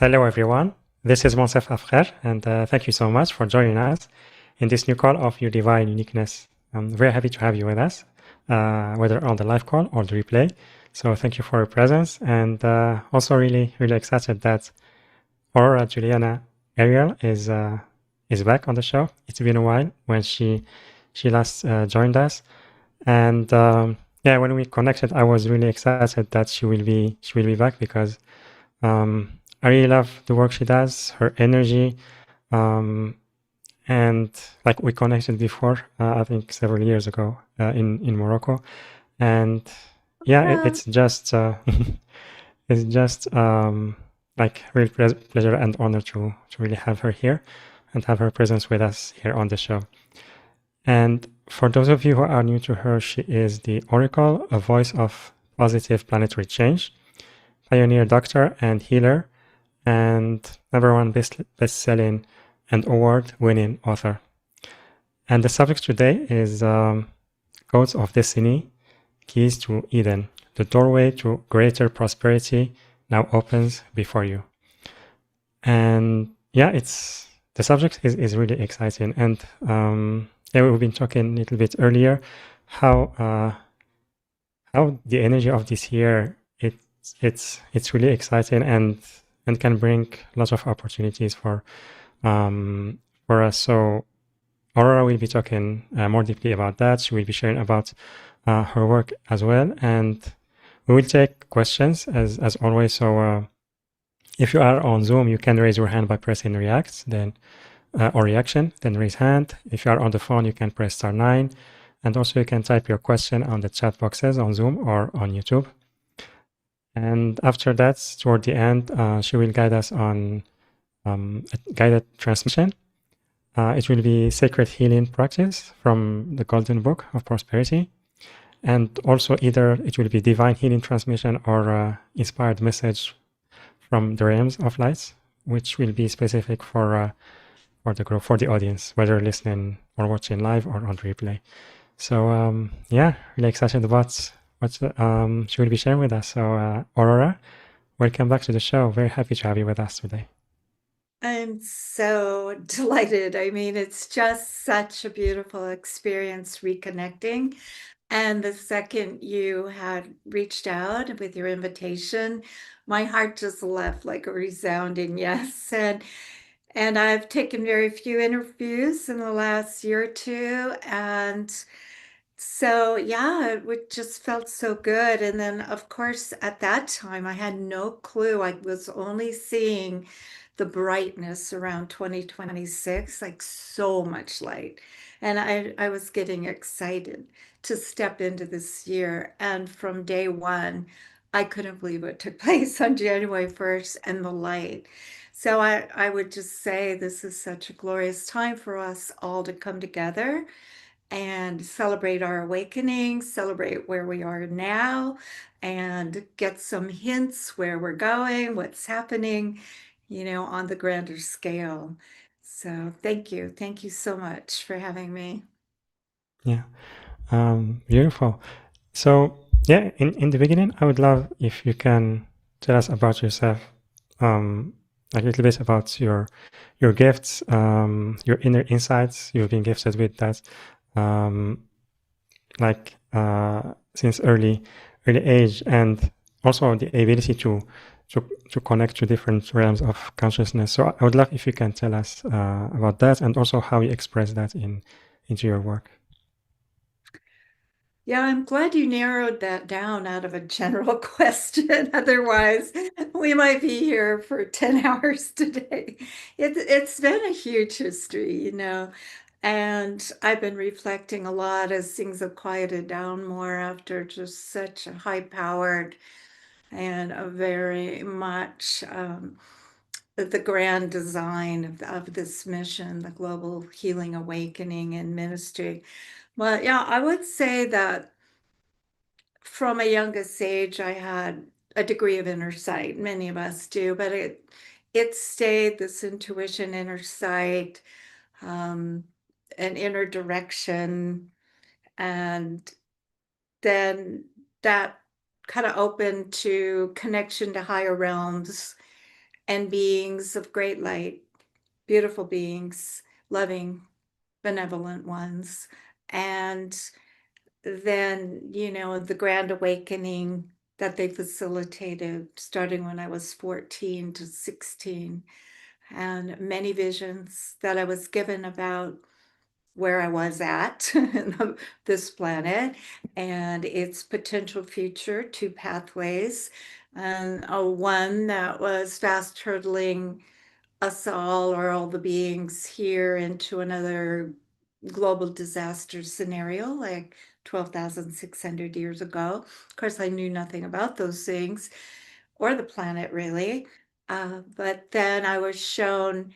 Hello, everyone. This is Monsef Afrer, and thank you so much for joining us in this new call of Your Divine Uniqueness. I'm very happy to have you with us, whether on the live call or the replay. So thank you for your presence, and also really, really excited that Aurora Juliana Ariel is back on the show. It's been a while when she last joined us, and yeah, when we connected, I was really excited that she will be back because I really love the work she does, her energy, and like we connected before, I think several years ago in Morocco, and yeah, it's just it's just like real pleasure and honor to really have her here and have her presence with us here on the show. And for those of you who are new to her, she is the Oracle, a voice of positive planetary change, pioneer doctor and healer, and #1 best-selling and award-winning author. And the subject today is Codes of Destiny, Keys to Eden. The doorway to greater prosperity now opens before you. And yeah, the subject is really exciting. And yeah, we've been talking a little bit earlier how the energy of this year it's really exciting and can bring lots of opportunities for us. So Aurora will be talking more deeply about that. She will be sharing about her work as well, and we will take questions as always. So if you are on Zoom, you can raise your hand by pressing react, then or reaction, then raise hand. If you are on the phone, you can press *9, and also you can type your question on the chat boxes on Zoom or on YouTube. And after that, toward the end, she will guide us on a guided transmission. It will be sacred healing practice from the Golden Book of Prosperity. And also either it will be divine healing transmission or inspired message from the realms of lights, which will be specific for the group, for the audience, whether listening or watching live or on replay. So yeah, really excited about what she will be sharing with us. So Aurora, welcome back to the show. Very happy to have you with us today. I'm so delighted. I mean, it's just such a beautiful experience reconnecting. And the second you had reached out with your invitation, my heart just left like a resounding yes. And I've taken very few interviews in the last year or two. And so, yeah, just felt so good. And then, of course, at that time, I had no clue. I was only seeing the brightness around 2026, like so much light. And I was getting excited to step into this year. And from day one, I couldn't believe what took place on January 1st and the light. So I would just say this is such a glorious time for us all to come together and celebrate our awakening, celebrate where we are now, and get some hints where we're going, what's happening, on the grander scale. So thank you. Thank you so much for having me. Yeah, beautiful. So yeah, in the beginning, I would love if you can tell us about yourself, a little bit about your gifts, your inner insights. You've been gifted with that, like since early age, and also the ability to connect to different realms of consciousness. So I would love if you can tell us about that, and also how you express that into your work. Yeah, I'm glad you narrowed that down out of a general question. Otherwise, we might be here for 10 hours today. It's been a huge history. And I've been reflecting a lot as things have quieted down more after just such a high-powered and a very much the grand design of this mission, the global healing awakening and ministry. But yeah, I would say that from a youngest age, I had a degree of inner sight. Many of us do, but it stayed this intuition, inner sight, um, an inner direction, and then that kind of opened to connection to higher realms and beings of great light, beautiful beings, loving, benevolent ones. And then, the grand awakening that they facilitated starting when I was 14 to 16, and many visions that I was given about where I was at in this planet and its potential future, two pathways, and one that was fast hurtling us all or all the beings here into another global disaster scenario like 12,600 years ago. Of course, I knew nothing about those things or the planet really. But then I was shown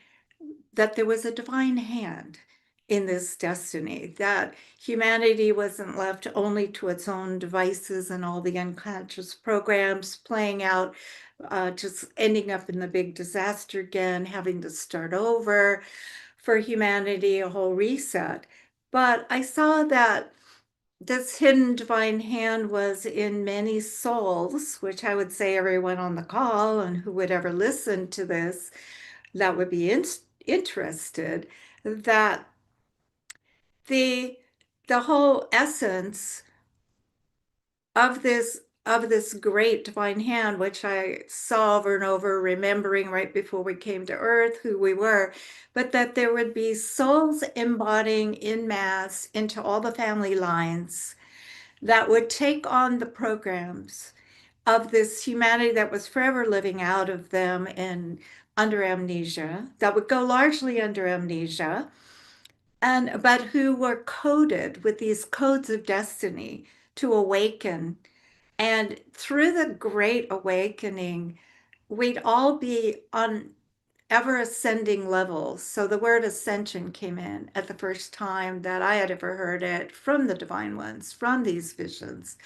that there was a divine hand in this destiny, that humanity wasn't left only to its own devices and all the unconscious programs playing out, just ending up in the big disaster again, having to start over for humanity, a whole reset. But I saw that this hidden divine hand was in many souls, which I would say everyone on the call and who would ever listen to this that would be interested, that the the whole essence of this great divine hand, which I saw over and over, remembering right before we came to earth who we were, but that there would be souls embodying in mass into all the family lines that would take on the programs of this humanity that was forever living out of them and under amnesia, that would go largely under amnesia, and but who were coded with these codes of destiny to awaken. And through the great awakening, we'd all be on ever ascending levels. So the word ascension came in at the first time that I had ever heard it from the divine ones, from these visions,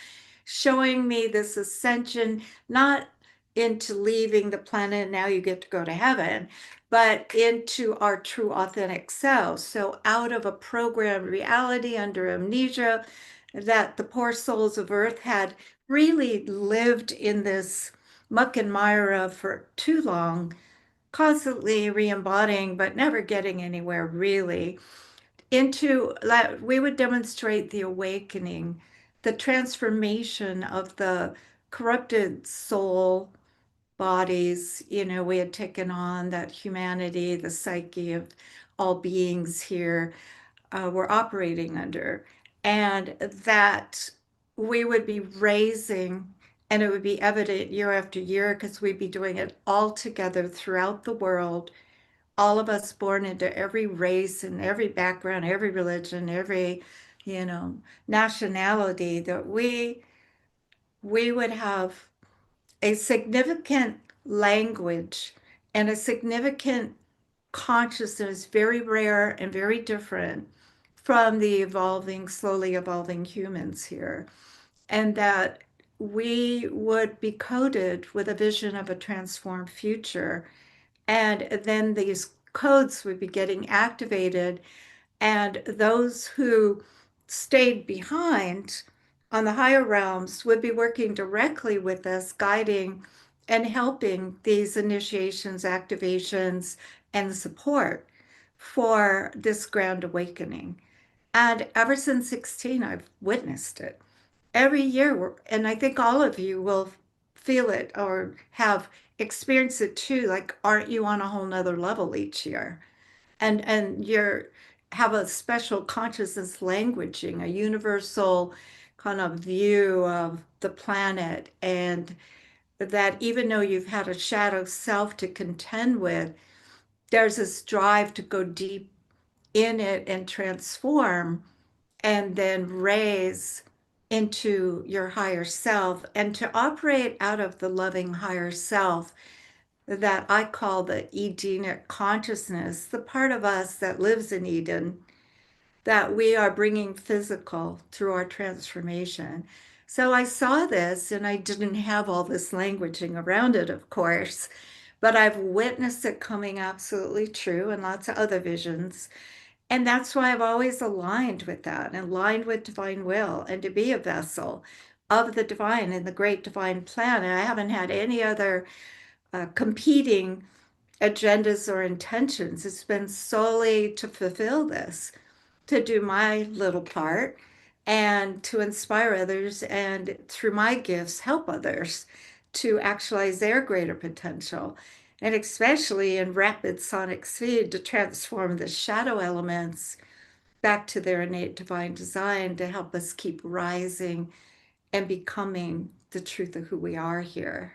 showing me this ascension, not into leaving the planet and now you get to go to heaven, but into our true authentic selves. So out of a programmed reality under amnesia that the poor souls of earth had really lived in this muck and mire of for too long, constantly re-embodying but never getting anywhere really, into that we would demonstrate the awakening, the transformation of the corrupted soul bodies, we had taken on, that humanity, the psyche of all beings here were operating under, and that we would be raising, and it would be evident year after year because we'd be doing it all together throughout the world, all of us born into every race and every background, every religion, every, you know, nationality, that we would have a significant language and a significant consciousness, very rare and very different from the evolving, slowly evolving humans here. And that we would be coded with a vision of a transformed future, and then these codes would be getting activated, and those who stayed behind on the higher realms would be working directly with us, guiding and helping these initiations, activations, and support for this grand awakening. And ever since 16, I've witnessed it every year, and I think all of you will feel it or have experienced it too. Like, aren't you on a whole nother level each year? And you're have a special consciousness languaging, a universal kind of view of the planet, and that even though you've had a shadow self to contend with, there's this drive to go deep in it and transform and then raise into your higher self and to operate out of the loving higher self that I call the Edenic consciousness, the part of us that lives in Eden, that we are bringing physical through our transformation. So I saw this, and I didn't have all this languaging around it, of course, but I've witnessed it coming absolutely true and lots of other visions. And that's why I've always aligned with that, and aligned with divine will, and to be a vessel of the divine and the great divine plan. And I haven't had any other competing agendas or intentions. It's been solely to fulfill this, to do my little part and to inspire others, and through my gifts, help others to actualize their greater potential. And especially in rapid sonic speed, to transform the shadow elements back to their innate divine design to help us keep rising and becoming the truth of who we are here.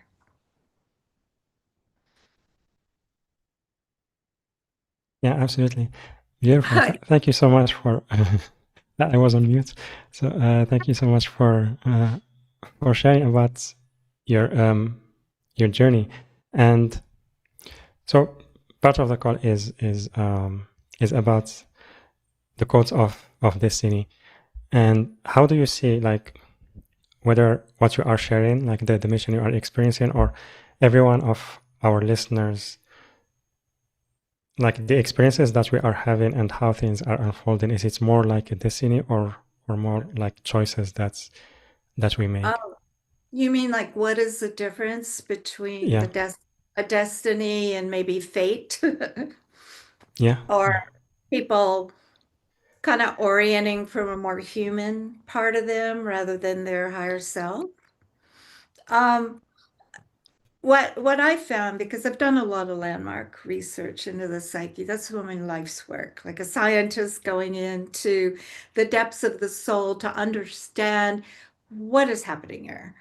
Yeah, absolutely. Beautiful. Thank you so much for. I was on mute, so thank you so much for sharing about your journey. And so part of the call is about the codes of destiny. And how do you see, like, whether what you are sharing, like the mission you are experiencing, or every one of our listeners, like the experiences that we are having and how things are unfolding, is it more like a destiny or more like choices that we make? Oh, you mean like what is the difference between Yeah, the a destiny and maybe fate? yeah, Or yeah, people kind of orienting from a more human part of them rather than their higher self? Um, what I found, because I've done a lot of landmark research into the psyche, that's one of my life's work, like a scientist going into the depths of the soul to understand what is happening here.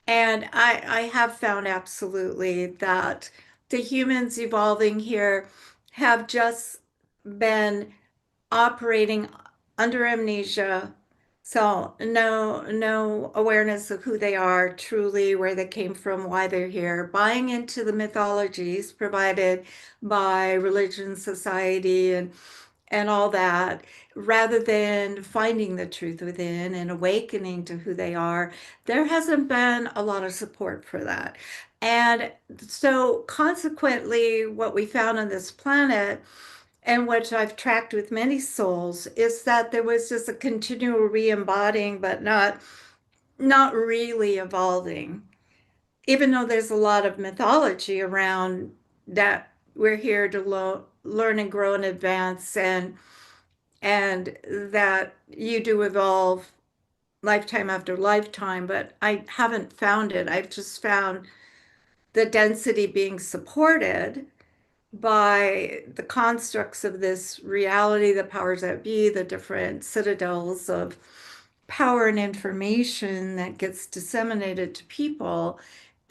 And I have found absolutely that the humans evolving here have just been operating under amnesia. So no awareness of who they are, truly where they came from, why they're here, buying into the mythologies provided by religion, society, and all that, rather than finding the truth within and awakening to who they are. There hasn't been a lot of support for that. And so consequently, what we found on this planet, and which I've tracked with many souls, is that there was just a continual re-embodying, but not really evolving. Even though there's a lot of mythology around that we're here to learn and grow and advance, and that you do evolve lifetime after lifetime, but I haven't found it. I've just found the density being supported by the constructs of this reality, the powers that be, the different citadels of power and information that gets disseminated to people,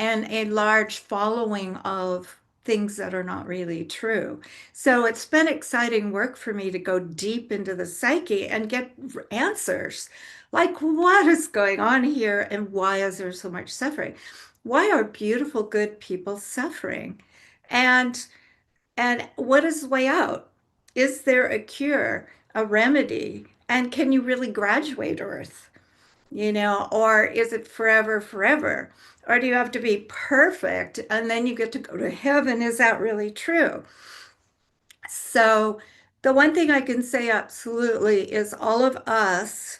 and a large following of things that are not really true. So it's been exciting work for me to go deep into the psyche and get answers. Like, what is going on here and why is there so much suffering? Why are beautiful, good people suffering? And what is the way out? Is there a cure, a remedy? And can you really graduate Earth? Or is it forever, forever? Or do you have to be perfect and then you get to go to heaven? Is that really true? So, the one thing I can say absolutely is all of us,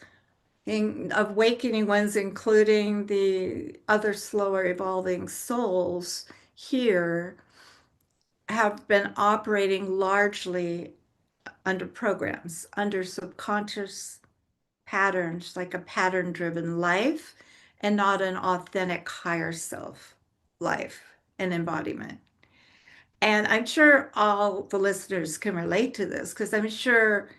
awakening ones, including the other slower evolving souls here, have been operating largely under programs, under subconscious patterns, like a pattern driven life, and not an authentic higher self life and embodiment. And I'm sure all the listeners can relate to this because I'm sure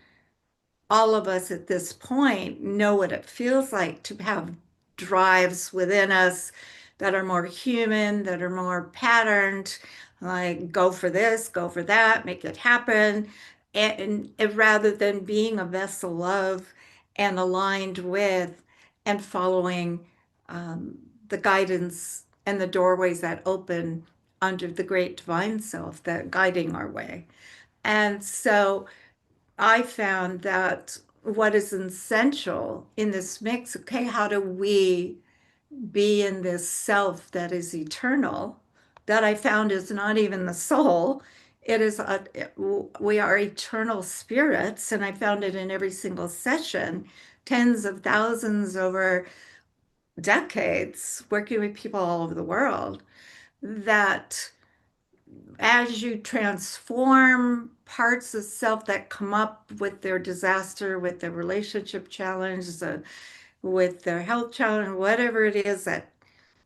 all of us at this point know what it feels like to have drives within us that are more human, that are more patterned, like go for this, go for that, make it happen. And rather than being a vessel of and aligned with and following the guidance and the doorways that open under the great divine self that guiding our way. And so I found that what is essential in this mix, okay, how do we be in this self that is eternal, that I found is not even the soul. We are eternal spirits, and I found it in every single session, tens of thousands over decades, working with people all over the world, that as you transform parts of self that come up with their disaster, with their relationship challenge, with their health challenge, whatever it is that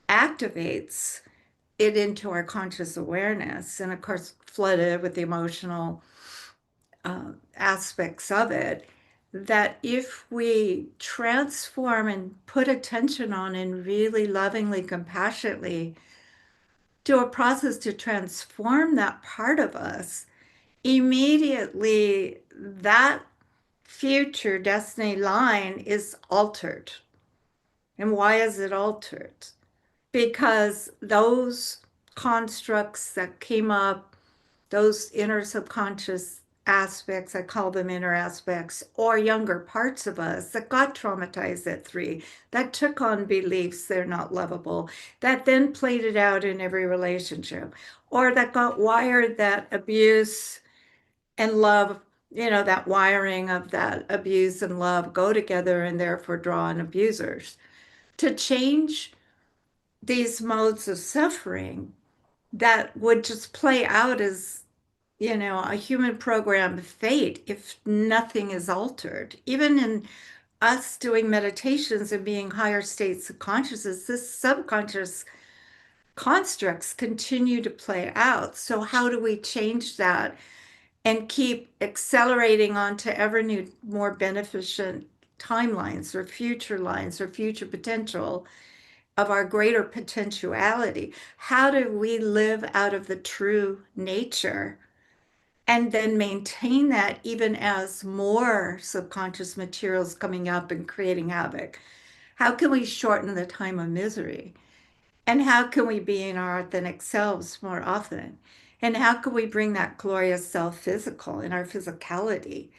activates it into our conscious awareness, and of course, flooded with the emotional aspects of it, that if we transform and put attention on and really lovingly, compassionately do a process to transform that part of us, immediately that future destiny line is altered. And why is it altered? Because those constructs that came up, those inner subconscious aspects, I call them inner aspects, or younger parts of us that got traumatized at 3, that took on beliefs they're not lovable, that then played it out in every relationship, or that got wired that abuse and love, that wiring of that abuse and love go together and therefore draw in abusers. To change these modes of suffering that would just play out as, a human programmed fate if nothing is altered. Even in us doing meditations and being higher states of consciousness, this subconscious constructs continue to play out. So how do we change that and keep accelerating onto ever new, more beneficent timelines or future lines or future potential of our greater potentiality? How do we live out of the true nature and then maintain that even as more subconscious materials coming up and creating havoc? How can we shorten the time of misery? And how can we be in our authentic selves more often? And how can we bring that glorious self physical in our physicality?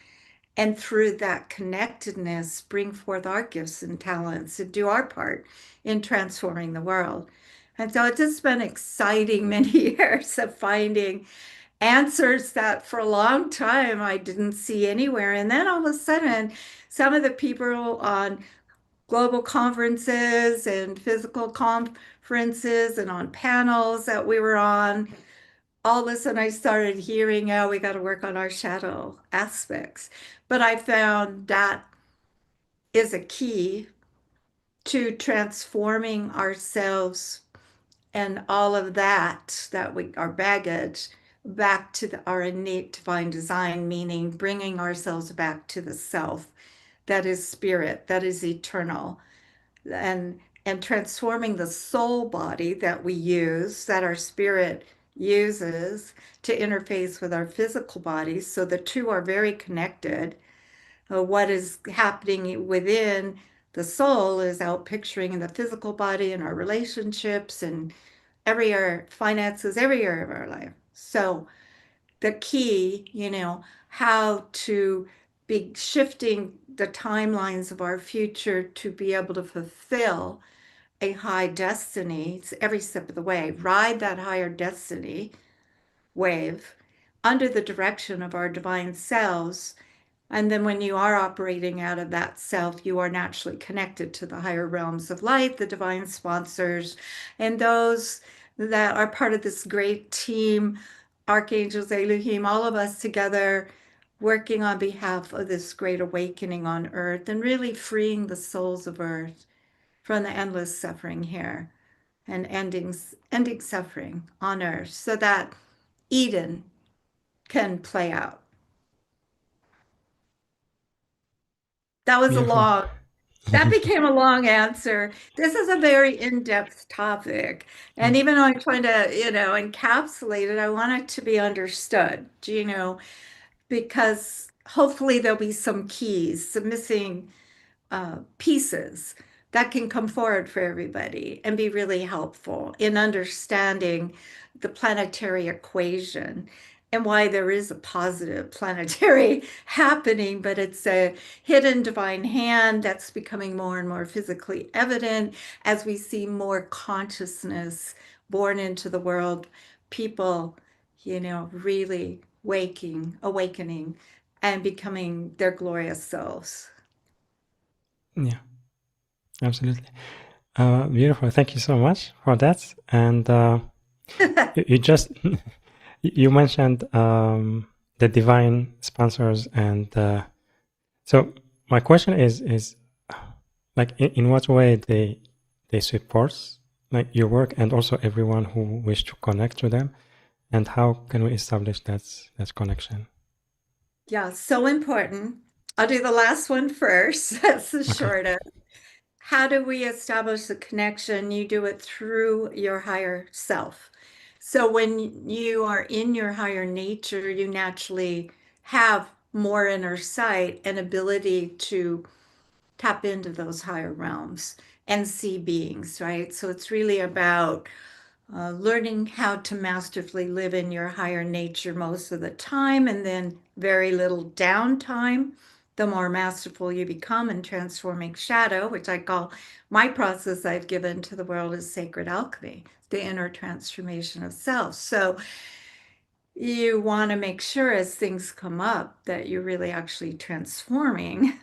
And through that connectedness, bring forth our gifts and talents and do our part in transforming the world. And so it's just been exciting many years of finding answers that for a long time I didn't see anywhere. And then all of a sudden, some of the people on global conferences and physical conferences and on panels that we were on, all of a sudden I started hearing, oh, we got to work on our shadow aspects. But I found that is a key to transforming ourselves and all of that we, our baggage, back to our innate divine design, meaning bringing ourselves back to the self that is spirit, that is eternal, and transforming the soul body that we use, that our spirit uses to interface with our physical bodies. So the two are very connected. What is happening within the soul is out picturing in the physical body and our relationships and every area, finances, every area of our life. So the key, how to be shifting the timelines of our future to be able to fulfill a high destiny every step of the way, ride that higher destiny wave under the direction of our divine selves. And then when you are operating out of that self, you are naturally connected to the higher realms of light, the divine sponsors, and those that are part of this great team, archangels, Elohim, all of us together working on behalf of this great awakening on earth and really freeing the souls of earth from the endless suffering here and ending suffering on earth so that Eden can play out. That was a Beautiful. long That became a long answer. This is a very in-depth topic. And even though I'm trying to, encapsulate it, I want it to be understood, because hopefully there'll be some keys, some missing pieces that can come forward for everybody and be really helpful in understanding the planetary equation and why there is a positive planetary happening, but it's a hidden divine hand that's becoming more and more physically evident as we see more consciousness born into the world, people, really awakening, and becoming their glorious selves. Yeah, absolutely. Beautiful. Thank you so much for that. And you just You mentioned the divine sponsors, and so my question is like in what way they support like your work and also everyone who wish to connect to them, and how can we establish that connection? Yeah, so important. I'll do the last one first. That's the Okay. shortest. How do we establish the connection? You do it through your higher self. So when you are in your higher nature, you naturally have more inner sight and ability to tap into those higher realms and see beings, right? So it's really about learning how to masterfully live in your higher nature most of the time, and then very little downtime. The more masterful you become in transforming shadow, which I call my process I've given to the world is sacred alchemy, the inner transformation of self. So you want to make sure as things come up that you're really actually transforming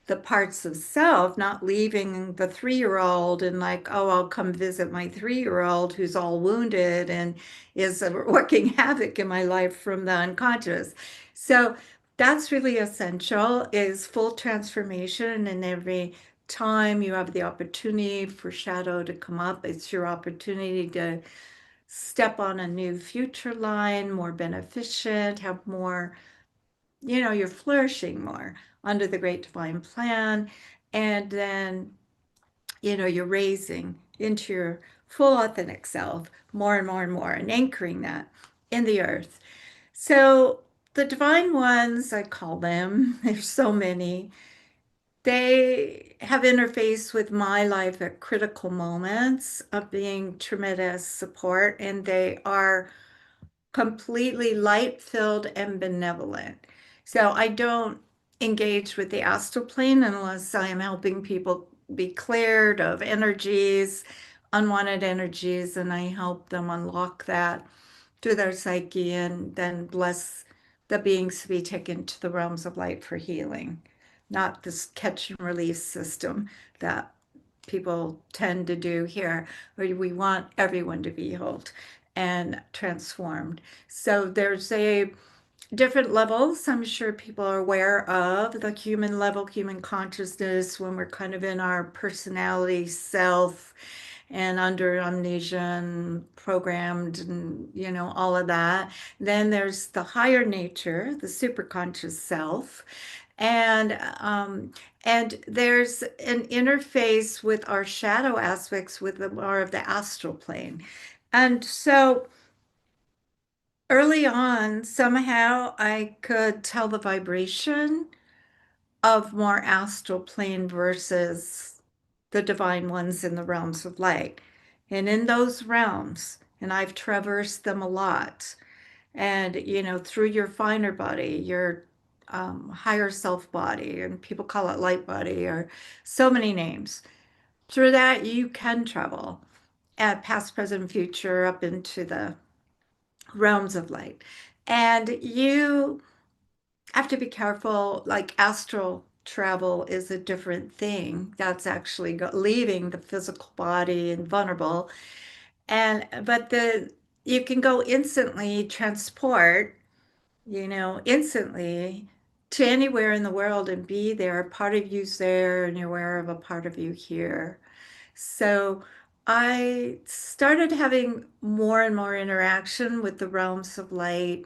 the parts of self, not leaving the 3-year-old and like, oh, I'll come visit my 3-year-old who's all wounded and is working havoc in my life from the unconscious. So that's really essential is full transformation. And every time you have the opportunity for shadow to come up, it's your opportunity to step on a new future line, more beneficent, have more, you're flourishing more under the great divine plan. And then, you're raising into your full authentic self more and more and more and anchoring that in the earth. So the divine ones, I call them, there's so many, they have interfaced with my life at critical moments of being tremendous support, and they are completely light filled and benevolent. So I don't engage with the astral plane unless I am helping people be cleared of energies, unwanted energies, and I help them unlock that through their psyche and then bless the beings to be taken to the realms of light for healing, not this catch and release system that people tend to do here, where we want everyone to be healed and transformed. So there's a different levels. I'm sure people are aware of the human level, human consciousness, when we're kind of in our personality self and under amnesia and programmed and all of that. Then there's the higher nature, the superconscious self, and there's an interface with our shadow aspects with the more of the astral plane. And so early on, somehow I could tell the vibration of more astral plane versus the divine ones in the realms of light. And in those realms, and I've traversed them a lot, and through your finer body, your higher self body, and people call it light body, or so many names. Through that, you can travel at past, present, future, up into the realms of light. And you have to be careful, like astral travel is a different thing. That's actually leaving the physical body and vulnerable. But you can go instantly transport, instantly to anywhere in the world and be there. A part of you's there and you're aware of a part of you here. So I started having more and more interaction with the realms of light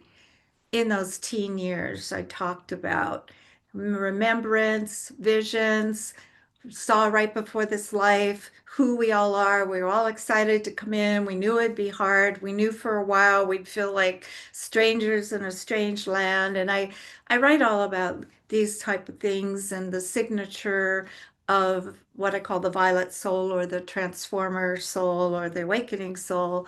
in those teen years I talked about. Remembrance, visions, saw right before this life who we all are. We were all excited to come in. We knew it'd be hard. We knew for a while we'd feel like strangers in a strange land. And I write all about these type of things and the signature of what I call the violet soul or the transformer soul or the awakening soul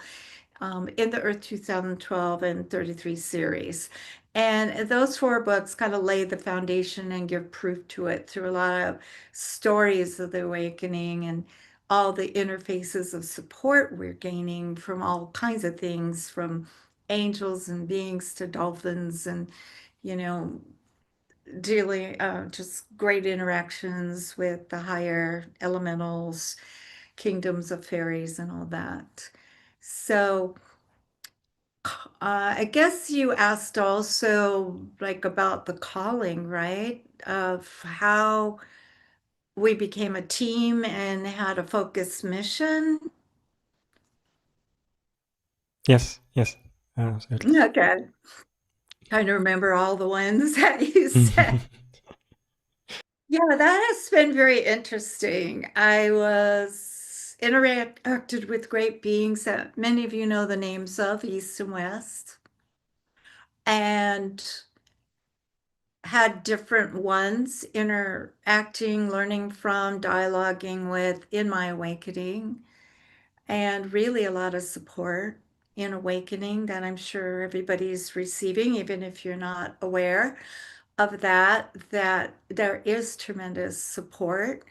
in the Earth 2012 and 33 series. And those 4 books kind of lay the foundation and give proof to it through a lot of stories of the awakening and all the interfaces of support we're gaining from all kinds of things, from angels and beings to dolphins and, you know, dealing just great interactions with the higher elementals, kingdoms of fairies, and all that. So, I guess you asked also like about the calling, right? Of how we became a team and had a focused mission. Yes, yes, absolutely. Okay. Trying to remember all the ones that you said. Yeah, that has been very interesting. I was interacted with great beings that many of you know the names of, East and West, and had different ones interacting, learning from, dialoguing with in my awakening, and really a lot of support in awakening that I'm sure everybody's receiving, even if you're not aware of that, that there is tremendous support.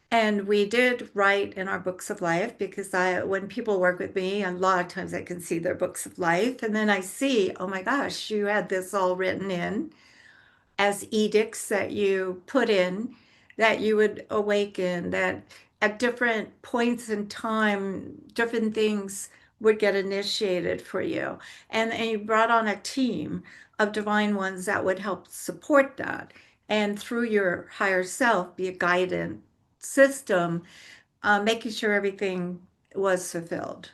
And we did write in our books of life because when people work with me, a lot of times I can see their books of life, and then I see, oh my gosh, you had this all written in as edicts that you put in, that you would awaken, that at different points in time, different things would get initiated for you. And you brought on a team of divine ones that would help support that. And through your higher self, be a guidance system, making sure everything was fulfilled.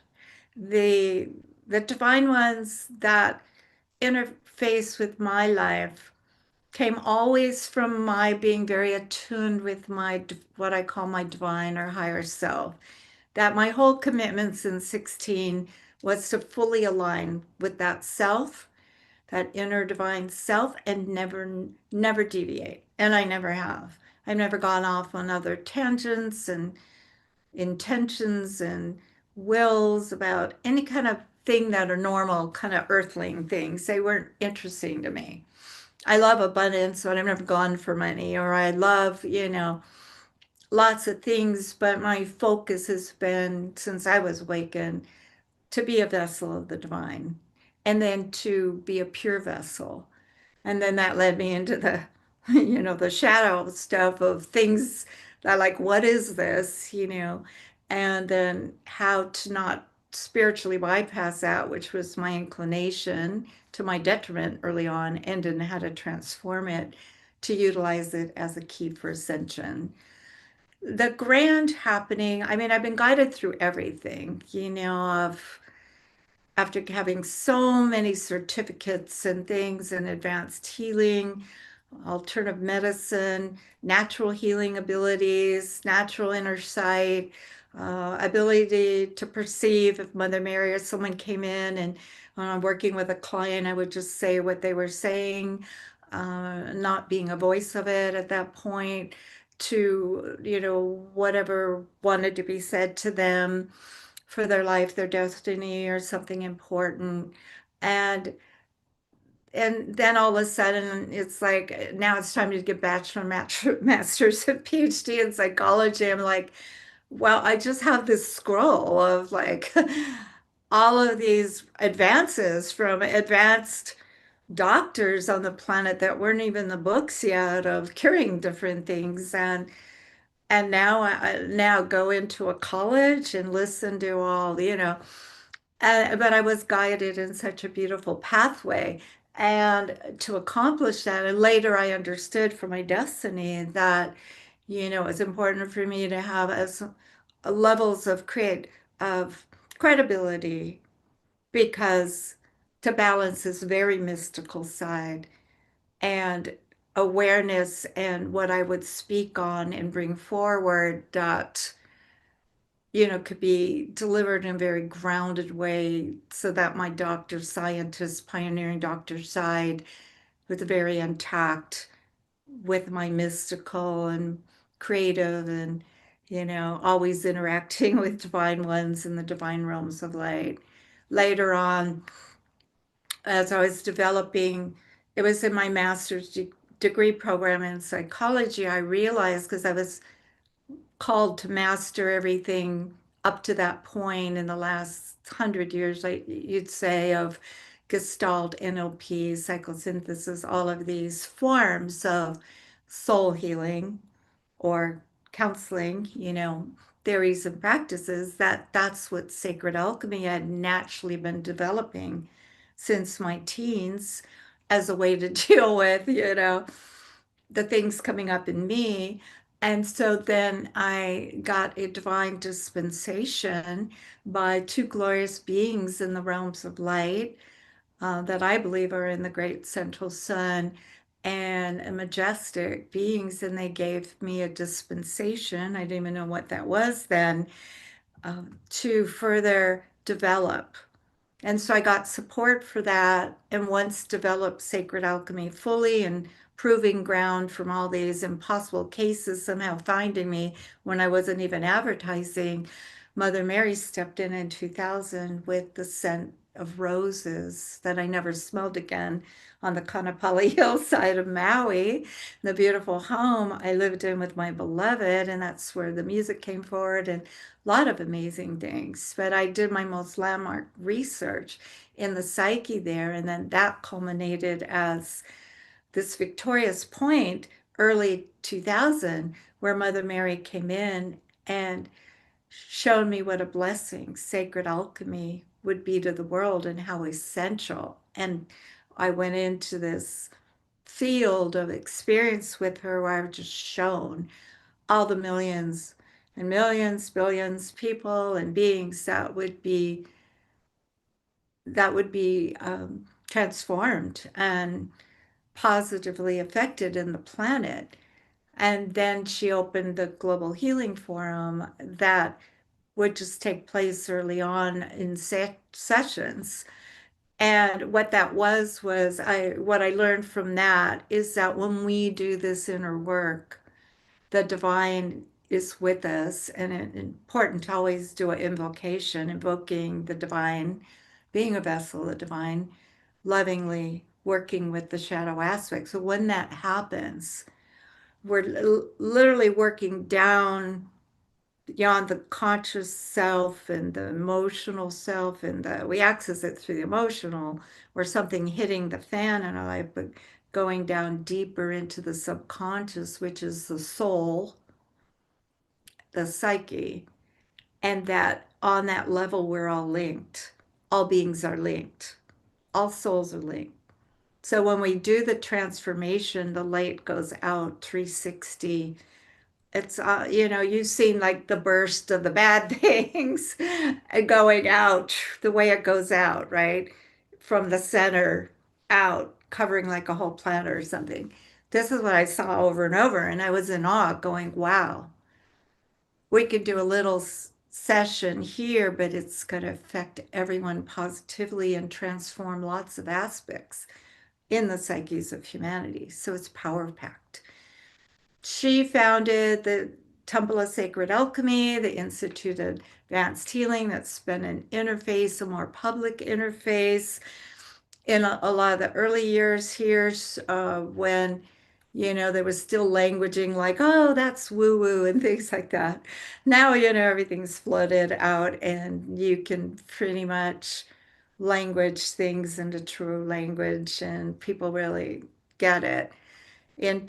The the divine ones that interface with my life came always from my being very attuned with my what I call my divine or higher self. That my whole commitment since 16 was to fully align with that self, that inner divine self, and never deviate. And I never have. I've never gone off on other tangents and intentions and wills about any kind of thing that are normal, kind of earthling things. They weren't interesting to me. I love abundance, so I've never gone for money, or I love, lots of things, but my focus has been, since I was awakened, to be a vessel of the divine and then to be a pure vessel. And then that led me into the, the shadow stuff of things that like, what is this, and then how to not spiritually bypass that, which was my inclination to my detriment early on, and then how to transform it to utilize it as a key for ascension. The grand happening, I mean, I've been guided through everything, of after having so many certificates and things in advanced healing, alternative medicine, natural healing abilities, natural inner sight, ability to perceive if Mother Mary or someone came in and when I'm working with a client, I would just say what they were saying, not being a voice of it at that point, to, whatever wanted to be said to them for their life, their destiny, or something important. And and then all of a sudden it's like now it's time to get bachelor, master's, and PhD in psychology. I'm like, well, I just have this scroll of like all of these advances from advanced doctors on the planet that weren't even in the books yet of curing different things. And now I now go into a college and listen to all, but I was guided in such a beautiful pathway. And to accomplish that, and later I understood for my destiny that, it's important for me to have as levels of credibility because to balance this very mystical side and awareness and what I would speak on and bring forward that could be delivered in a very grounded way so that my doctor, scientist, pioneering doctor side was very intact with my mystical and creative and, always interacting with divine ones in the divine realms of light. Later on, as I was developing, it was in my master's degree program in psychology, I realized because I was called to master everything up to that point in the last 100 years, like you'd say, of Gestalt, NLP, psychosynthesis, all of these forms of soul healing or counseling, theories and practices, that's what sacred alchemy had naturally been developing since my teens as a way to deal with, the things coming up in me. And so then I got a divine dispensation by two glorious beings in the realms of light that I believe are in the great central sun and majestic beings. And they gave me a dispensation. I didn't even know what that was then, to further develop. And so I got support for that and once developed sacred alchemy fully and proving ground from all these impossible cases somehow finding me when I wasn't even advertising. Mother Mary stepped in 2000 with the scent of roses that I never smelled again on the Kanapali hillside of Maui, the beautiful home I lived in with my beloved. And that's where the music came forward and a lot of amazing things. But I did my most landmark research in the psyche there. And then that culminated as this victorious point, early 2000, where Mother Mary came in and showed me what a blessing sacred alchemy would be to the world and how essential. And I went into this field of experience with her where I was just shown all the millions and millions, billions people and beings that would be transformed and positively affected in the planet. And then she opened the Global Healing Forum that would just take place early on in sessions. And what that was what I learned from that is that when we do this inner work, the divine is with us, and it's important to always do an invocation, invoking the divine, being a vessel of the divine, lovingly working with the shadow aspect. So when that happens, we're literally working down beyond the conscious self and the emotional self, and we access it through the emotional or something hitting the fan in our life, but going down deeper into the subconscious, which is the soul, the psyche, and that on that level we're all linked. All beings are linked. All souls are linked. So when we do the transformation, the light goes out 360. It's you've seen like the burst of the bad things going out, the way it goes out, right? From the center out, covering like a whole planet or something. This is what I saw over and over, and I was in awe, going, wow, we could do a little session here, but it's going to affect everyone positively and transform lots of aspects in the psyches of humanity. So it's power packed. She founded the Temple of Sacred Alchemy, the Institute of Advanced Healing. That's been an interface, a more public interface in a lot of the early years here, when there was still languaging like, oh, that's woo woo and things like that. Now, everything's flooded out and you can pretty much language things into true language and people really get it. In,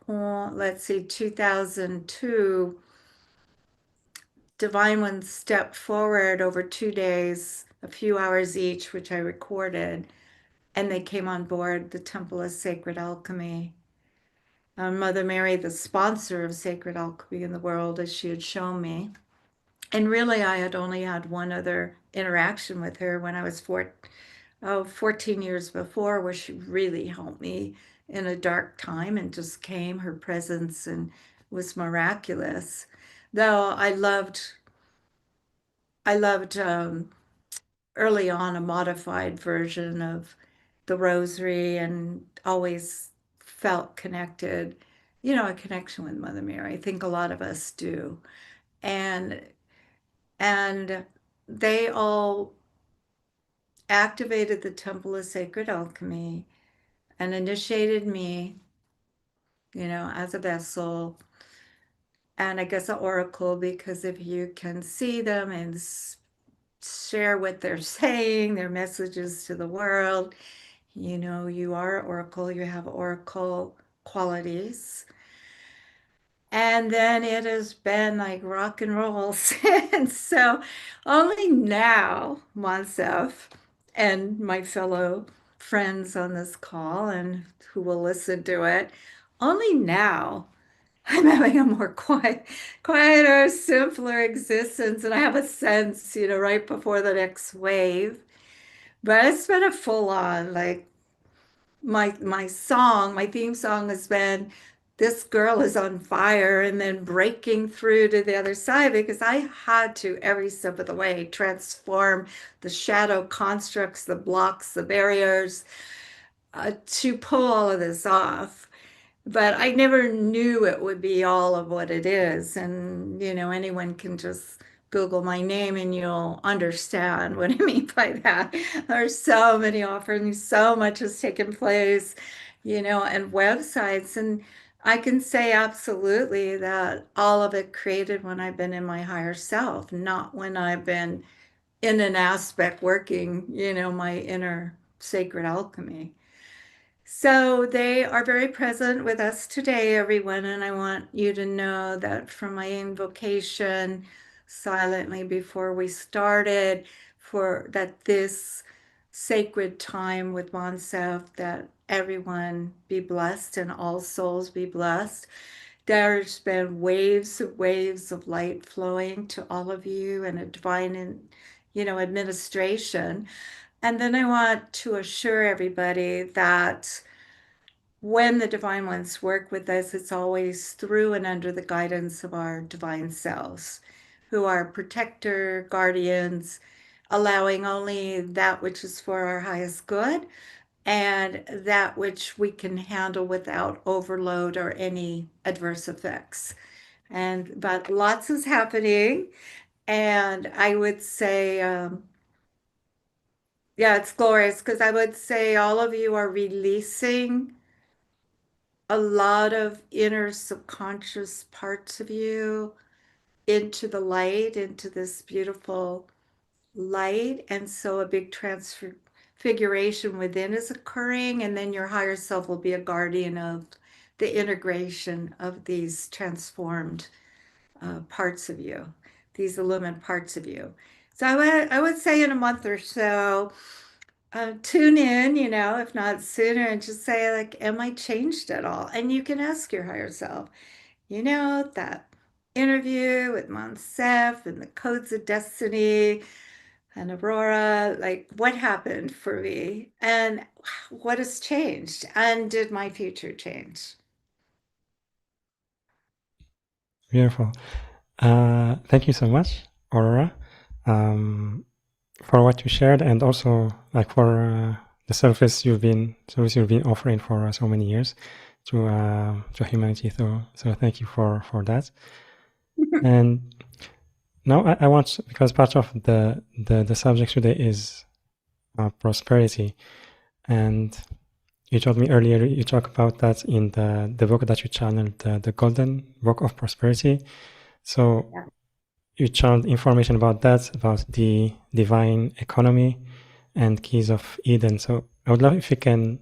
let's see, 2002, Divine One stepped forward over 2 days, a few hours each, which I recorded, and they came on board the Temple of Sacred Alchemy. Mother Mary, the sponsor of sacred alchemy in the world, as she had shown me. And really, I had only had one other interaction with her when I was 14 years before, where she really helped me in a dark time and just came, her presence, and was miraculous. Though I loved early on a modified version of the rosary and always felt connected, a connection with Mother Mary. I think a lot of us do. And and they all activated the Temple of Sacred Alchemy and initiated me, as a vessel and I guess an oracle, because if you can see them and share what they're saying, their messages to the world, you are oracle, you have oracle qualities. And then it has been like rock and roll since. So only now, Monsef and my fellow friends on this call and who will listen to it, only now I'm having a more quieter, simpler existence. And I have a sense, right before the next wave. But it's been a full on, like my theme song has been this girl is on fire and then breaking through to the other side because I had to every step of the way transform the shadow constructs, the blocks, the barriers to pull all of this off. But I never knew it would be all of what it is. And, anyone can just Google my name and you'll understand what I mean by that. There's so many offerings, so much has taken place, and websites. And I can say absolutely that all of it created when I've been in my higher self, not when I've been in an aspect working, my inner sacred alchemy. So they are very present with us today, everyone, and I want you to know that from my invocation silently before we started, for that this sacred time with Monsef, that everyone be blessed and all souls be blessed. There's been waves of light flowing to all of you and a divine, administration. And then I want to assure everybody that when the divine ones work with us, it's always through and under the guidance of our divine selves, who are protector, guardians, allowing only that which is for our highest good and that which we can handle without overload or any adverse effects. But lots is happening, and I would say, yeah, it's glorious because I would say all of you are releasing a lot of inner subconscious parts of you into the light, into this beautiful light. And so a big transfiguration within is occurring, and then your higher self will be a guardian of the integration of these transformed parts of you, these illumined parts of you. So I would say in a month or so, tune in, if not sooner, and just say, like, am I changed at all? And you can ask your higher self, that interview with Monsef and the codes of destiny and Aurora, like, what happened for me? And what has changed? And did my future change? Beautiful. Thank you so much, Aurora, um, for what you shared, and also like for the service you've been offering for so many years to humanity. So thank you for that. And now I want, because part of the subject today is prosperity, and you told me earlier you talk about that in the book that you channeled, the Golden Book of Prosperity. So Yeah. you channeled information about that, about the divine economy and keys of Eden. So I would love if you can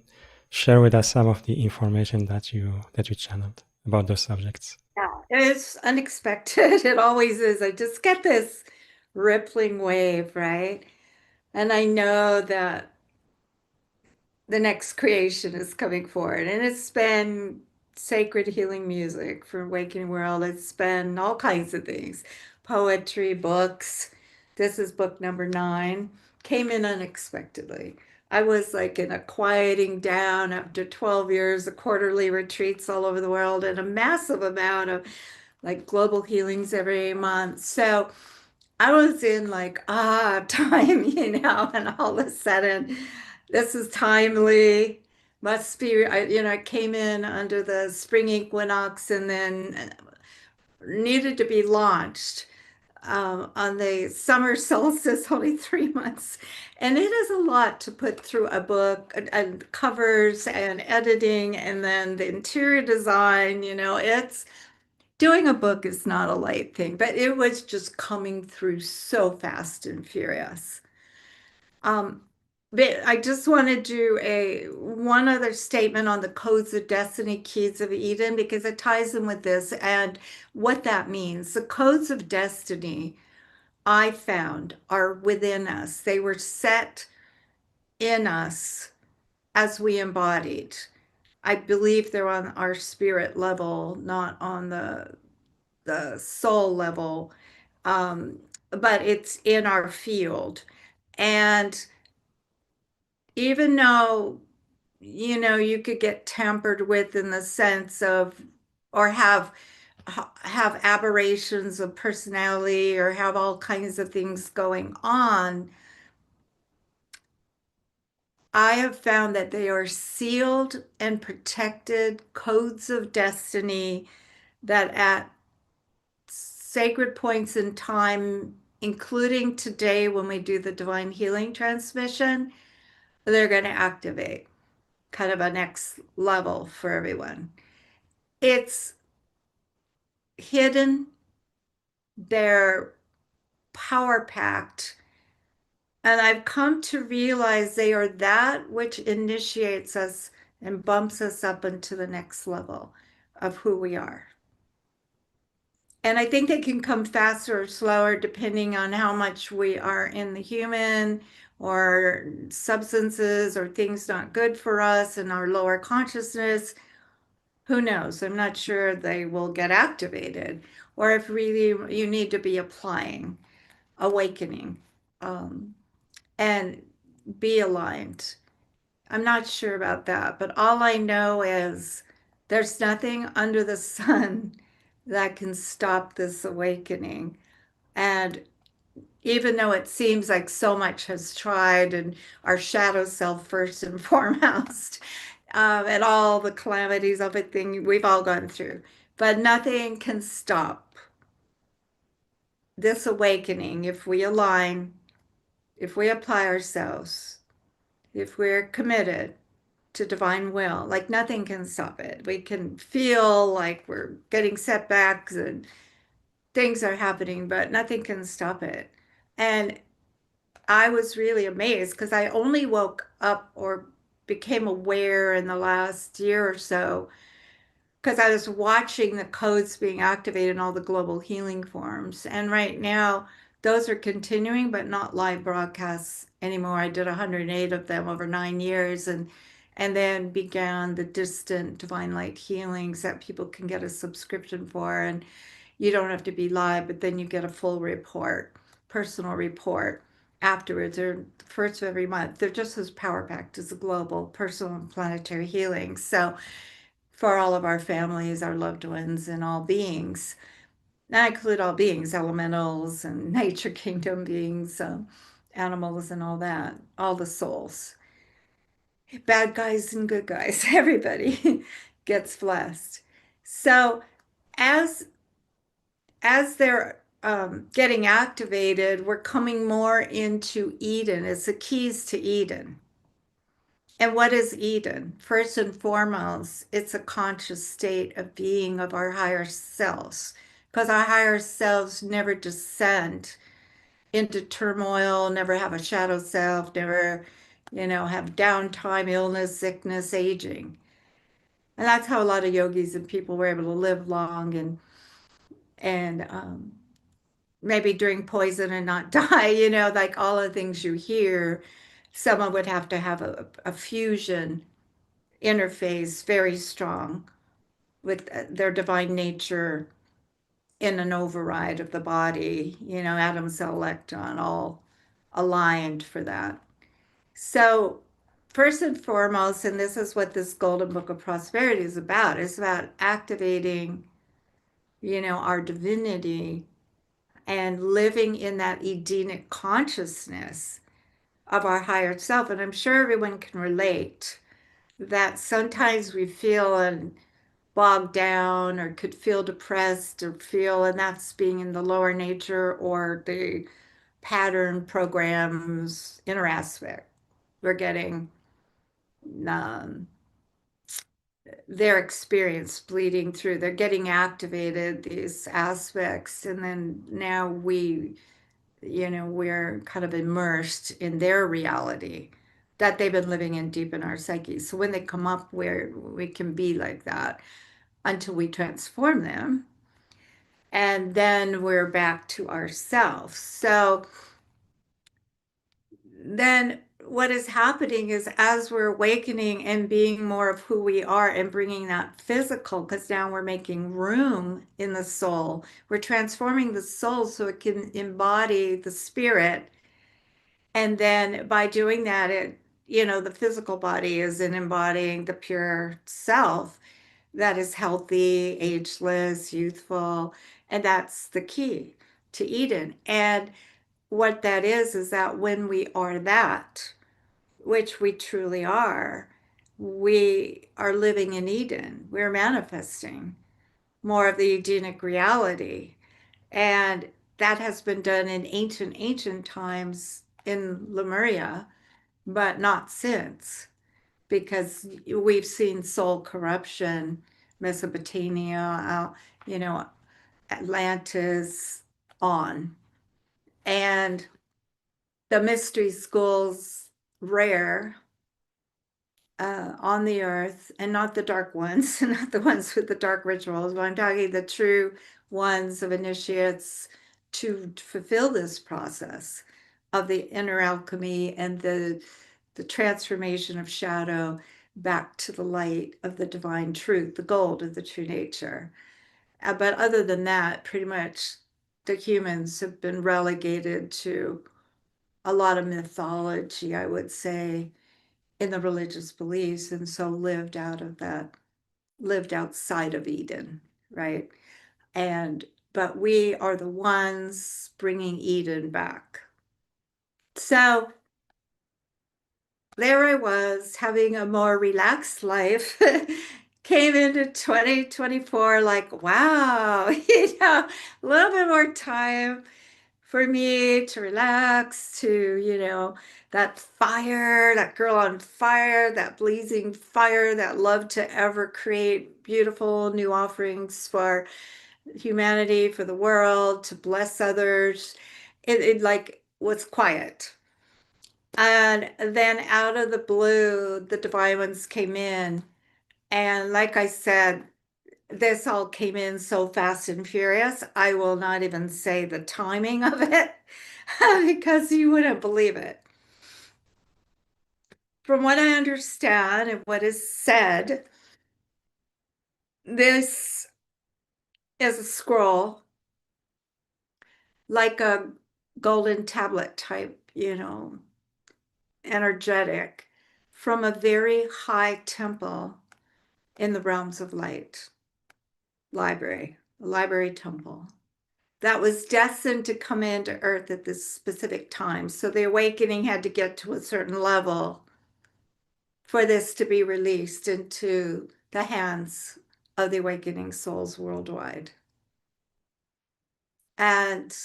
share with us some of the information that you channeled about those subjects. Yeah, it's unexpected. It always is. I just get this rippling wave, right? And I know that the next creation is coming forward. And it's been sacred healing music for Awakening World. It's been all kinds of things, poetry, books. This is book number 9. Came in unexpectedly. I was like in a quieting down after 12 years of quarterly retreats all over the world and a massive amount of like global healings every month. So I was in like, time, and all of a sudden, this is timely, must be, I came in under the spring equinox and then needed to be launched on the summer solstice, only 3 months. And it is a lot to put through a book and covers and editing and then the interior design, it's doing a book is not a light thing, but it was just coming through so fast and furious. Um, But I just want to do a one other statement on the codes of destiny, keys of Eden, because it ties in with this and what that means. The codes of destiny I found are within us. They were set in us as we embodied. I believe they're on our spirit level, not on the soul level. But it's in our field. And even though, you could get tampered with in the sense of, or have aberrations of personality or have all kinds of things going on, I have found that they are sealed and protected codes of destiny that at sacred points in time, including today when we do the divine healing transmission, they're going to activate kind of a next level for everyone. It's hidden, they're power packed, and I've come to realize they are that which initiates us and bumps us up into the next level of who we are. And I think they can come faster or slower depending on how much we are in the human or substances or things not good for us and our lower consciousness. Who knows? I'm not sure they will get activated or if really you need to be applying, awakening, um, and be aligned. I'm not sure about that, but all I know is there's nothing under the sun that can stop this awakening. And even though it seems like so much has tried, and our shadow self first and foremost, and all the calamities of it thing we've all gone through, but nothing can stop this awakening if we align, if we apply ourselves, if we're committed to divine will. Like nothing can stop it. We can feel like we're getting setbacks and things are happening, but nothing can stop it. And I was really amazed because I only woke up or became aware in the last year or so because I was watching the codes being activated in all the global healing forums. And right now, those are continuing, but not live broadcasts anymore. I did 108 of them over 9 years, and then began the distant divine light healings that people can get a subscription for. And you don't have to be live, but then you get a full report, personal report afterwards. They're the first of every month. They're just as power packed as the global personal and planetary healing. So for all of our families, our loved ones, and all beings. And I include all beings, elementals and nature kingdom beings, animals, and all that, all the souls, bad guys and good guys, everybody gets blessed. So as they're getting activated, we're coming more into Eden. It's the keys to Eden. And what is Eden? First and foremost, it's a conscious state of being of our higher selves, because our higher selves never descend into turmoil, never have a shadow self, never, have downtime, illness, sickness, aging. And that's how a lot of yogis and people were able to live long and maybe drink poison and not die, like all the things you hear. Someone would have to have a fusion interface very strong with their divine nature in an override of the body, atom, cell, electron, all aligned for that. So, first and foremost, and this is what this Golden Book of Prosperity is about activating, our divinity and living in that Edenic consciousness of our higher self. And I'm sure everyone can relate that sometimes we feel bogged down or could feel depressed or feel, and that's being in the lower nature or the pattern programs inner aspect. We're getting um, their experience bleeding through. They're getting activated, these aspects. And then now we're kind of immersed in their reality that they've been living in deep in our psyche. So when they come up where we can be like that until we transform them, and then we're back to ourselves. So then what is happening is as we're awakening and being more of who we are and bringing that physical, because now we're making room in the soul, we're transforming the soul so it can embody the spirit. And then by doing that, the physical body is in embodying the pure self that is healthy, ageless, youthful. And that's the key to Eden. And what that is that when we are that, which we truly are, we are living in Eden. We're manifesting more of the Edenic reality. And that has been done in ancient times in Lemuria, but not since, because we've seen soul corruption, Mesopotamia, you know, Atlantis on. And the mystery schools rare on the earth, and not the dark ones, not the ones with the dark rituals, but I'm talking the true ones of initiates to fulfill this process of the inner alchemy and the transformation of shadow back to the light of the divine truth, the gold of the true nature. But other than that, pretty much the humans have been relegated to a lot of mythology, I would say, in the religious beliefs, and so lived out of that, lived outside of Eden, right? And but we are the ones bringing Eden back. So there I was having a more relaxed life. Came into 2024 like, wow, a little bit more time for me to relax, to, that fire, that girl on fire, that blazing fire, that love to ever create beautiful new offerings for humanity, for the world, to bless others. It like was quiet. And then out of the blue, the divine ones came in. And like I said, this all came in so fast and furious. I will not even say the timing of it because you wouldn't believe it. From what I understand and what is said, this is a scroll, like a golden tablet type, energetic, from a very high temple in the realms of light, a library temple that was destined to come into earth at this specific time. So the awakening had to get to a certain level for this to be released into the hands of the awakening souls worldwide. And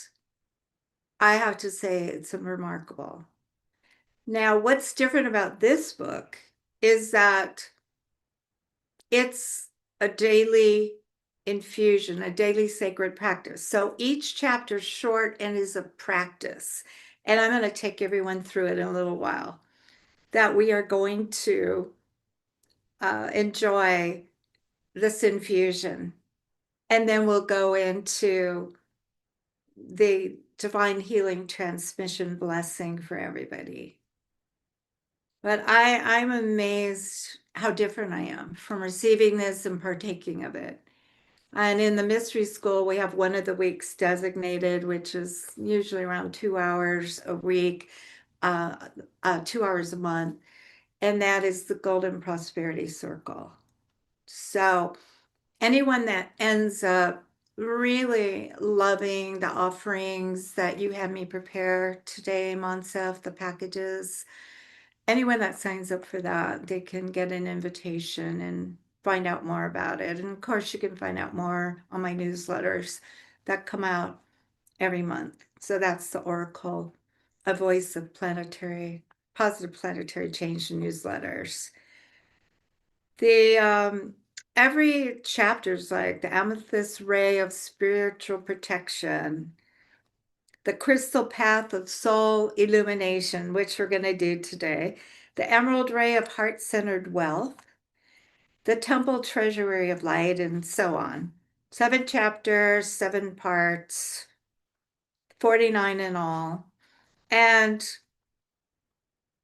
I have to say, it's remarkable. Now, what's different about this book is that it's a daily infusion, a daily sacred practice. So each chapter is short and is a practice. And I'm going to take everyone through it in a little while, that we are going to enjoy this infusion. And then we'll go into the divine healing transmission blessing for everybody. But I'm amazed how different I am from receiving this and partaking of it. And in the mystery school, we have one of the weeks designated, which is usually around 2 hours a week, 2 hours a month. And that is the Golden Prosperity Circle. So anyone that ends up really loving the offerings that you had me prepare today, Monsef, the packages, anyone that signs up for that, they can get an invitation and find out more about it. And of course, you can find out more on my newsletters that come out every month. So that's the Oracle, a voice of positive planetary change in newsletters. The every chapter is like the amethyst ray of spiritual protection, the crystal path of soul illumination, which we're going to do today, the emerald ray of heart-centered wealth, the temple treasury of light, and so on. 7 chapters, 7 parts, 49 in all. And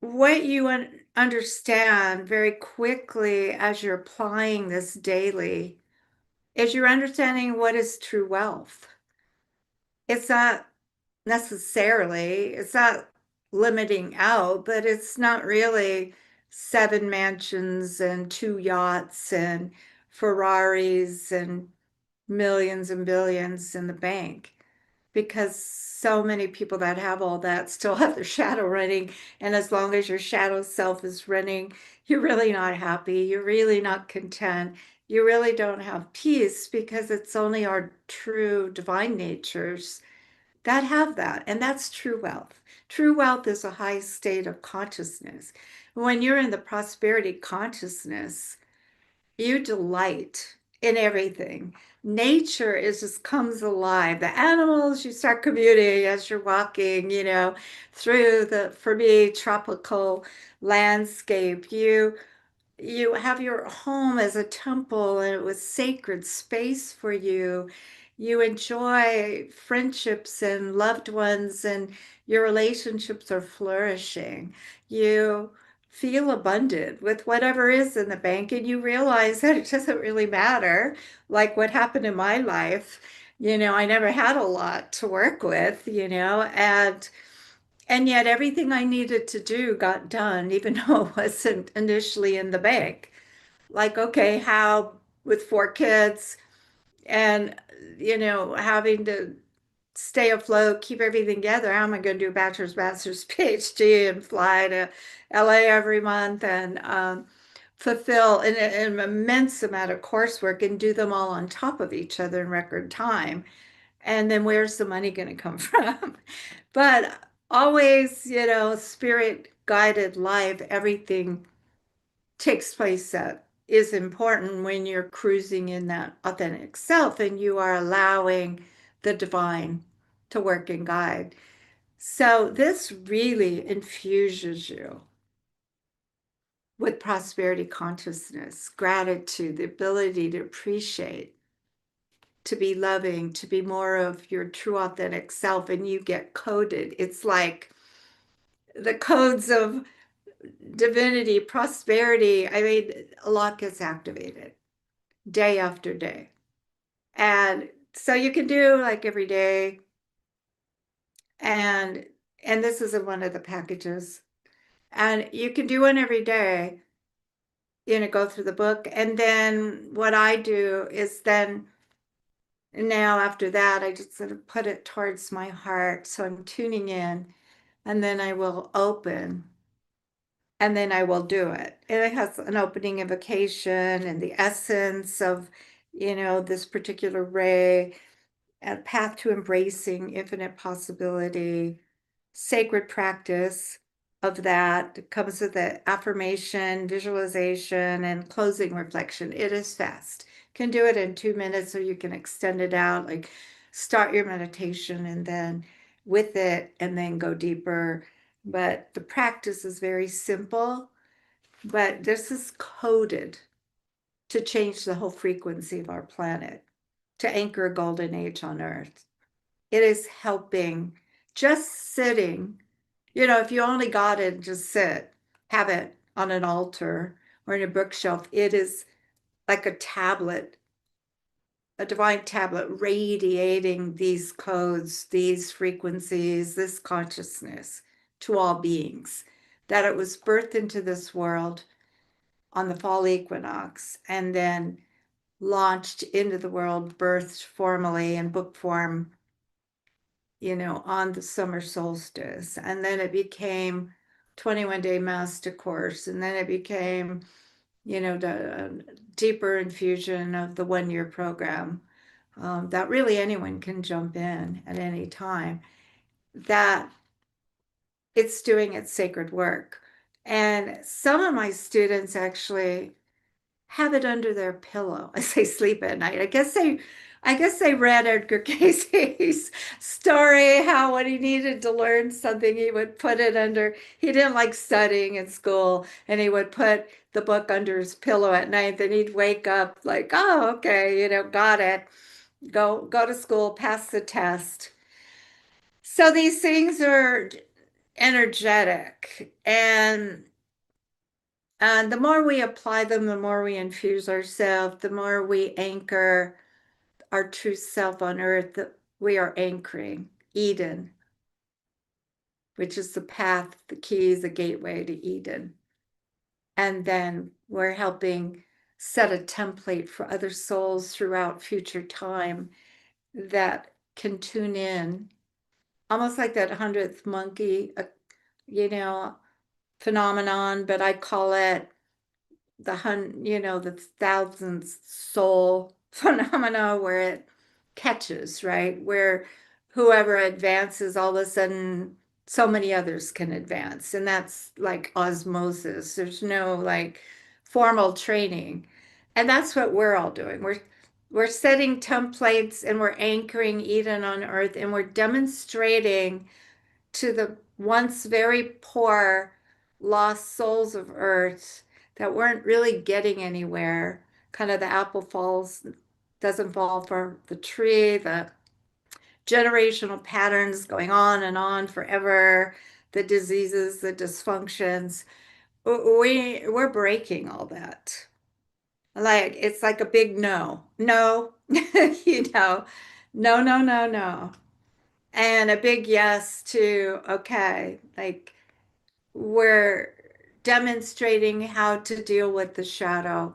what you understand very quickly as you're applying this daily is you're understanding what is true wealth. It's not necessarily, it's not limiting out, but it's not really 7 mansions and 2 yachts and Ferraris and millions and billions in the bank, because so many people that have all that still have their shadow running. And as long as your shadow self is running, you're really not happy. You're really not content. You really don't have peace, because it's only our true divine natures that have that. And that's true wealth. True wealth is a high state of consciousness. When you're in the prosperity consciousness, you delight in everything. Nature is just comes alive. The animals, you start communing as you're walking, through the, for me, tropical landscape. You have your home as a temple, and it was sacred space for you. You enjoy friendships and loved ones, and your relationships are flourishing. You feel abundant with whatever is in the bank, and you realize that it doesn't really matter. Like what happened in my life, I never had a lot to work with, and yet everything I needed to do got done, even though it wasn't initially in the bank. Like, okay, how with 4 kids and, having to stay afloat, keep everything together, how am I going to do a bachelor's, master's, PhD and fly to LA every month and fulfill an immense amount of coursework and do them all on top of each other in record time? And then where's the money going to come from? But always, spirit guided life, everything takes place that is important when you're cruising in that authentic self and you are allowing the divine to work and guide. So this really infuses you with prosperity consciousness, gratitude, the ability to appreciate, to be loving, to be more of your true authentic self, and you get coded. It's like the codes of divinity, prosperity. I mean, a lot gets activated day after day. And so you can do like every day. And this is in one of the packages. And you can do one every day, go through the book. And then what I do is then now after that, I just sort of put it towards my heart. So I'm tuning in, and then I will open, and then I will do it. And it has an opening invocation and the essence of, this particular ray, a path to embracing infinite possibility, sacred practice of that. It comes with the affirmation, visualization, and closing reflection. It is fast. You can do it in 2 minutes, or you can extend it out, like start your meditation and then with it, and then go deeper. But the practice is very simple, but this is coded to change the whole frequency of our planet, to anchor a golden age on Earth. It is helping. Just sitting, if you only got it, just sit, have it on an altar or in a bookshelf. It is like a tablet, a divine tablet radiating these codes, these frequencies, this consciousness to all beings, that it was birthed into this world on the fall equinox and then launched into the world, birthed formally in book form, on the summer solstice. And then it became 21-day master course. And then it became, the deeper infusion of the 1-year program, that really anyone can jump in at any time, that it's doing its sacred work. And some of my students actually have it under their pillow as they sleep at night. I guess they read Edgar Cayce's story, how when he needed to learn something, he would put it under, he didn't like studying in school, and he would put the book under his pillow at night. Then he'd wake up like, oh, okay, got it. Go to school, pass the test. So these things are energetic, and the more we apply them, the more we infuse ourselves, the more we anchor our true self on earth, that we are anchoring Eden, which is the path, the key, the gateway to Eden. And then we're helping set a template for other souls throughout future time that can tune in, almost like that 100th monkey, you know, phenomenon, but I call it the thousandth soul phenomena, where it catches, right? Where whoever advances, all of a sudden, so many others can advance. And that's like osmosis. There's no like formal training. And that's what we're all doing. We're setting templates, and we're anchoring Eden on earth, and we're demonstrating to the once very poor lost souls of earth that weren't really getting anywhere. Kind of the apple doesn't fall from the tree, the generational patterns going on forever, the diseases, the dysfunctions. We're breaking all that. Like it's like a big no. No, no, no, no, no. And a big yes to, okay, like we're demonstrating how to deal with the shadow,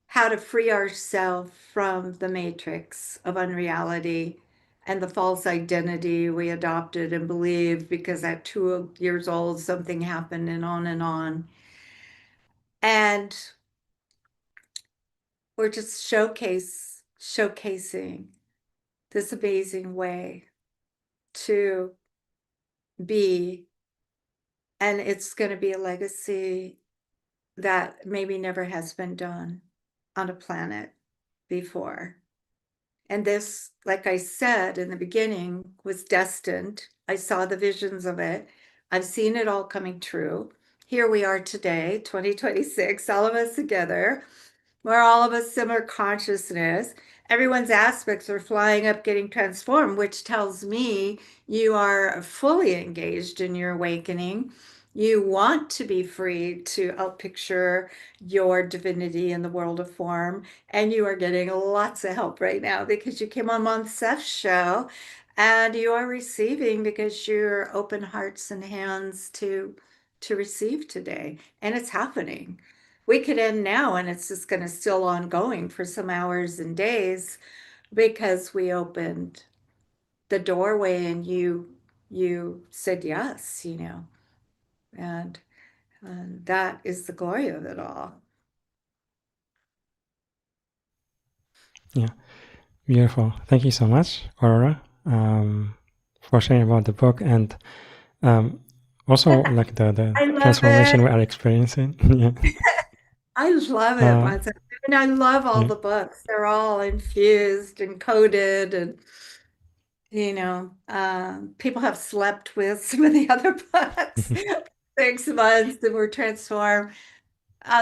how to free ourselves from the matrix of unreality and the false identity we adopted and believed because at 2 years old something happened, and on and on. And we're just showcasing this amazing way to be, and it's going to be a legacy that maybe never has been done on a planet before. And this, like I said in the beginning, was destined. I saw the visions of it. I've seen it all coming true. Here we are today, 2026, all of us together. We're all of a similar consciousness. Everyone's aspects are flying up, getting transformed, which tells me you are fully engaged in your awakening. You want to be free to outpicture your divinity in the world of form. And you are getting lots of help right now because you came on Seth's show, and you are receiving because you're open hearts and hands to receive today. And it's happening. We could end now, and it's just going to still ongoing for some hours and days because we opened the doorway, and you said yes. And, and that is the glory of it all. Yeah, beautiful. Thank you so much, Aurora, for sharing about the book, and also like the I love transformation it. we are experiencing. Yeah. I love it, Martha. And I love all Yeah. the books. They're all infused and coded, and people have slept with some of the other books 6 months and were transformed.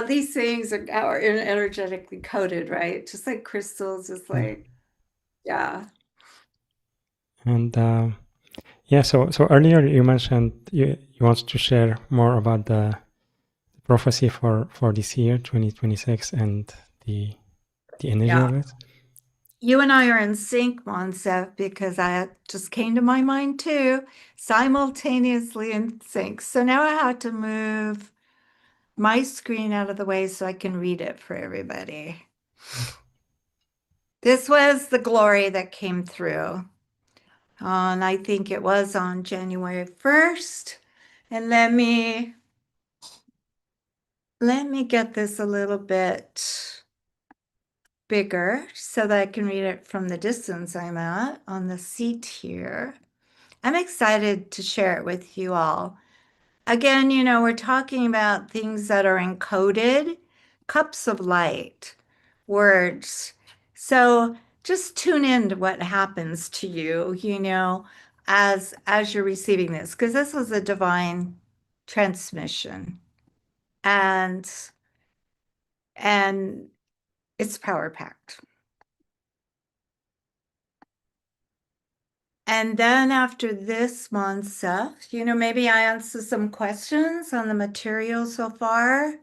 These things are energetically coded, right? Just like crystals, just Yeah. like, yeah. And yeah, so earlier you mentioned you want to share more about the prophecy for this year, 2026, and the energy Yeah. of it. You and I are in sync, Monsef, because I just came to my mind too, simultaneously in sync. So now I have to move my screen out of the way so I can read it for everybody. This was the glory that came through. And I think it was on January 1st. And let me get this a little bit bigger so that I can read it from the distance I'm at on the seat here. I'm excited to share it with you all. Again, we're talking about things that are encoded cups of light, words. So just tune in to what happens to you, as you're receiving this, because this was a divine transmission and and it's power packed. And then after this, Monsef, maybe I answer some questions on the material so far.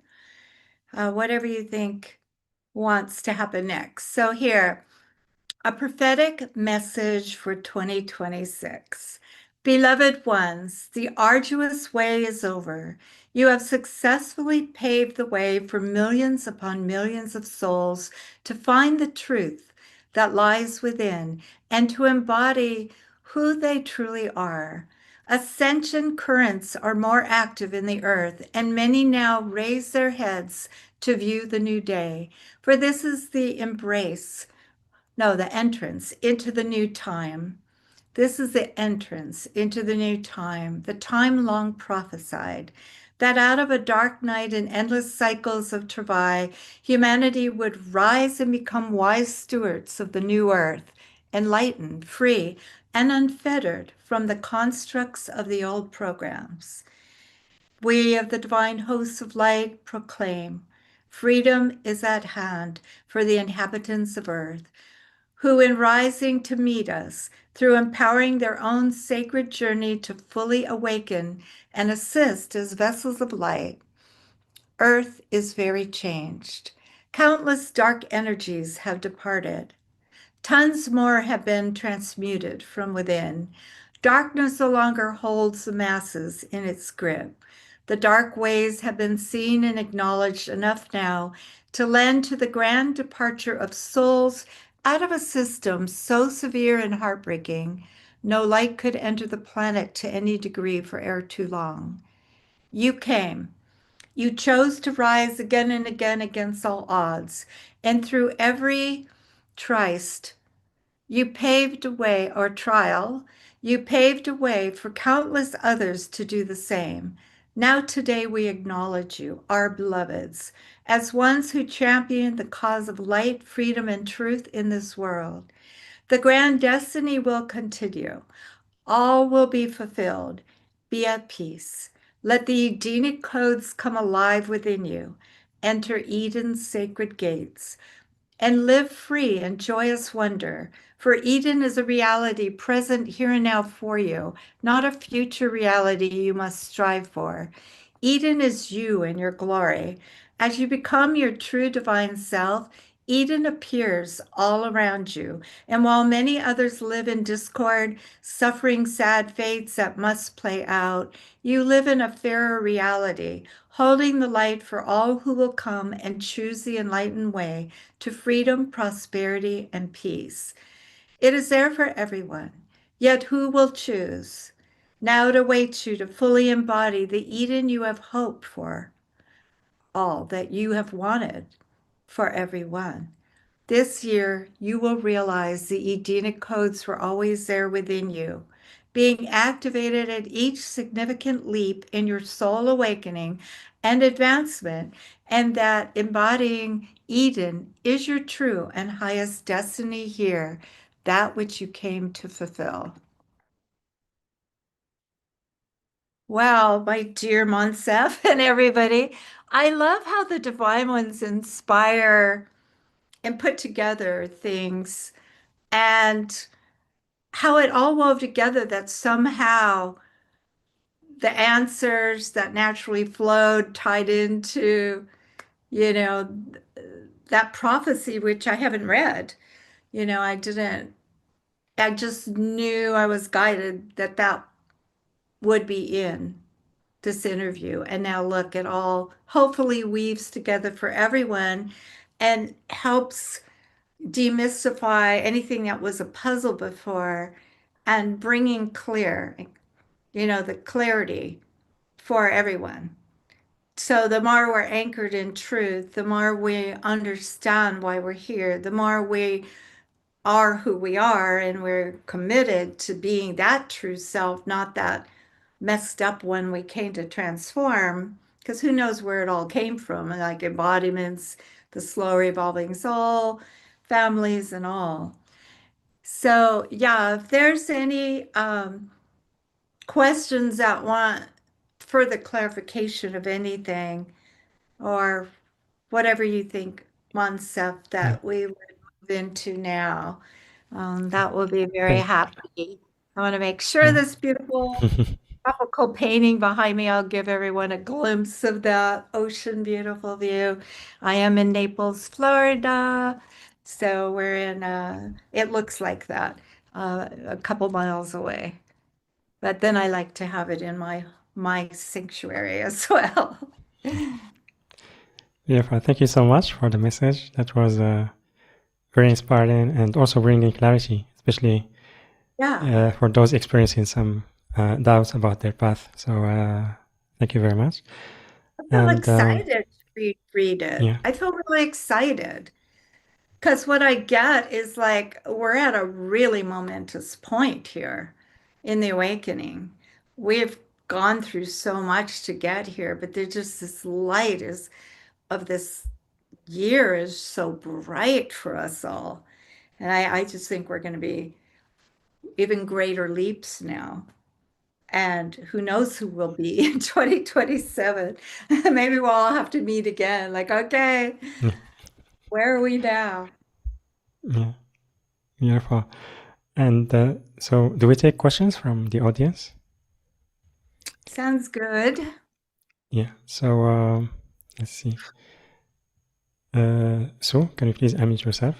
Whatever you think wants to happen next. So here, a prophetic message for 2026. Beloved ones, the arduous way is over. You have successfully paved the way for millions upon millions of souls to find the truth that lies within and to embody who they truly are. Ascension currents are more active in the earth, and many now raise their heads to view the new day. For this is the embrace no, the entrance into the new time. This is the entrance into the new time, the time long prophesied, that out of a dark night and endless cycles of travail, humanity would rise and become wise stewards of the new earth, enlightened, free, and unfettered from the constructs of the old programs. We of the divine hosts of light proclaim freedom is at hand for the inhabitants of earth who, in rising to meet us through empowering their own sacred journey to fully awaken and assist as vessels of light, Earth is very changed. Countless dark energies have departed. Tons more have been transmuted from within. Darkness no longer holds the masses in its grip. The dark ways have been seen and acknowledged enough now to lend to the grand departure of souls out of a system so severe and heartbreaking, no light could enter the planet to any degree for ere too long. You came. You chose to rise again and again against all odds, and through every tryst you paved a way, or trial, you paved a way for countless others to do the same. Now, today, we acknowledge you, our beloveds, as ones who champion the cause of light, freedom, and truth in this world. The grand destiny will continue. All will be fulfilled. Be at peace. Let the Edenic codes come alive within you. Enter Eden's sacred gates and live free in joyous wonder. For Eden is a reality present here and now for you, not a future reality you must strive for. Eden is you in your glory. As you become your true divine self, Eden appears all around you. And while many others live in discord, suffering sad fates that must play out, you live in a fairer reality, holding the light for all who will come and choose the enlightened way to freedom, prosperity, and peace. It is there for everyone. Yet who will choose? Now it awaits you to fully embody the Eden you have hoped for, all that you have wanted for everyone. This year, you will realize the Edenic codes were always there within you, being activated at each significant leap in your soul awakening and advancement, and that embodying Eden is your true and highest destiny here, that which you came to fulfill. Wow, my dear Monsef and everybody, I love how the Divine Ones inspire and put together things and how it all wove together that somehow the answers that naturally flowed tied into, you know, that prophecy, which I haven't read. I didn't, I just knew I was guided that that would be in this interview. And now look, it all hopefully weaves together for everyone and helps demystify anything that was a puzzle before and bringing clear, the clarity for everyone. So the more we're anchored in truth, the more we understand why we're here, the more we are who we are, and we're committed to being that true self, not that messed up one we came to transform, because who knows where it all came from, like embodiments, the slow evolving soul, families, and all. So, yeah, if there's any questions that want further clarification of anything or whatever you think, Monsef, Yeah. that we would move into now, that will be very Thank. happy. I want to make sure Yeah. this beautiful tropical painting behind me, I'll give everyone a glimpse of that ocean beautiful view. I am in Naples, Florida. So we're in, it looks like that, a couple miles away. But then I like to have it in my sanctuary as well. Beautiful. Thank you so much for the message. That was very inspiring and also bringing clarity, especially Yeah, for those experiencing some doubts about their path. So thank you very much. I feel And excited to read it. yeah, I feel really excited because what I get is like we're at a really momentous point here in the awakening. We've gone through so much to get here, but there's just this light is of this year is so bright for us all. And I just think we're going to be even greater leaps now. And who knows who we'll be in 2027. Maybe we'll all have to meet again. Like, okay, yeah, where are we now? yeah, beautiful. And so, do we take questions from the audience? Sounds good. Yeah. So let's see. So, can you please unmute yourself?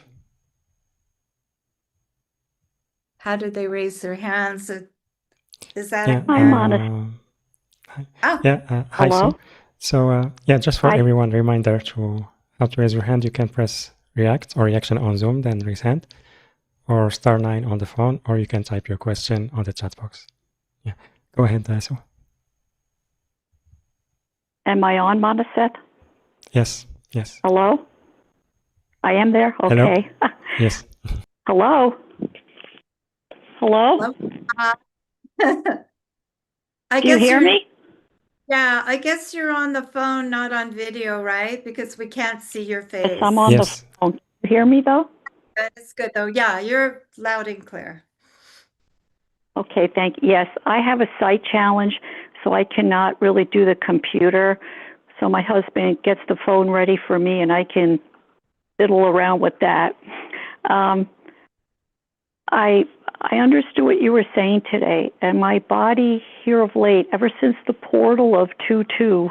How did they raise their hands? Is that Yeah. a Hi, hand? Monica. Hi. Oh, Yeah. Hi, Hello? Sue. So yeah, just for Hi. everyone, reminder to how to raise your hand. You can press react or reaction on Zoom, then raise hand, or *9 on the phone, or you can type your question on the chat box. Yeah. Go ahead, Sue. Am I on, Monica? Yes. Yes. Hello? I am there? Hello. Okay. Yes. Hello? Hello? love. I Do you guess hear me? yeah, I guess you're on the phone, not on video, right? Because we can't see your Yes, I'm face. on the Yes. phone. Do you hear me, though? That is good, though. Yeah, you're loud and clear. Okay, thank you. Yes, I have a sight challenge, so I cannot really do the computer. So my husband gets the phone ready for me, and I can fiddle around with that. Um, I I understood what you were saying today, and my body here of late, ever since the portal of 2-2,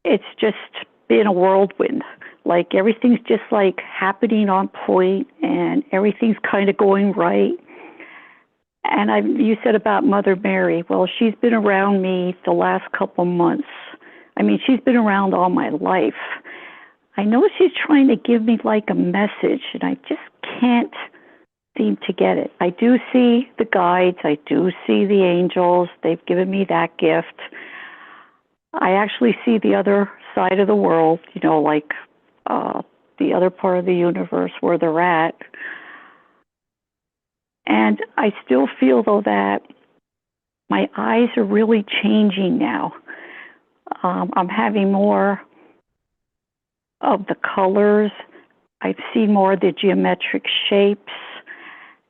it's just been a whirlwind. Like everything's just like happening on point, and everything's kind of going right. And you said about Mother Mary. Well, she's been around me the last couple months. I mean, she's been around all my life. I know she's trying to give me like a message, and I just can't seem to get it. I do see the guides. I do see the angels. They've given me that gift. I actually see the other side of the world, like the other part of the universe where they're at. And I still feel, though, that my eyes are really changing now. I'm having more of the colors. I've seen more of the geometric shapes.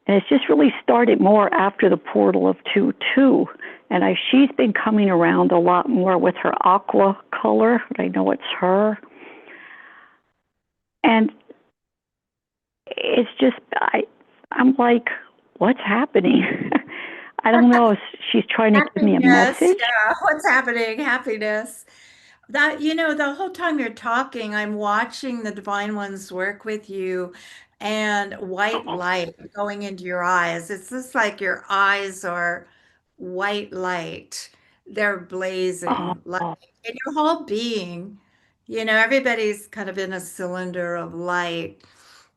And it's just really started more after the portal of 2-2. And she's been coming around a lot more with her aqua color. I know it's her. And it's just, I'm like, what's happening? I don't know if she's trying to give me a Happiness, message. yeah. What's happening? Happiness. That, the whole time you're talking, I'm watching the Divine Ones work with you and white Oh, light going into your eyes. It's just like your eyes are white light. They're oh, blazing like oh, in your whole being. Everybody's kind of in a cylinder of light.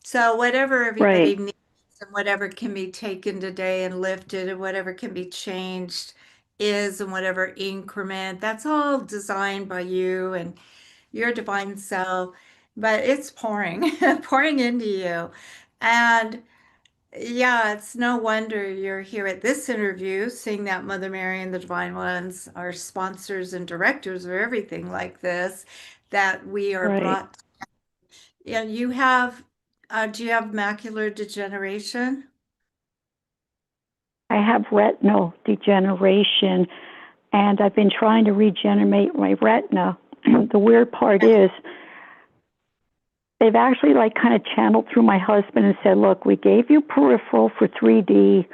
So whatever everybody right, needs and whatever can be taken today and lifted and whatever can be changed is and whatever increment, that's all designed by you and your divine self. But it's pouring, pouring into you. And Yeah, it's no wonder you're here at this interview, seeing that Mother Mary and the Divine Ones are sponsors and directors of everything like this, that we are Right. brought. Yeah, you have, do you have macular degeneration? I have retinal degeneration, and I've been trying to regenerate my retina. The weird part is they've actually like kind of channeled through my husband and said, look, we gave you peripheral for 3D,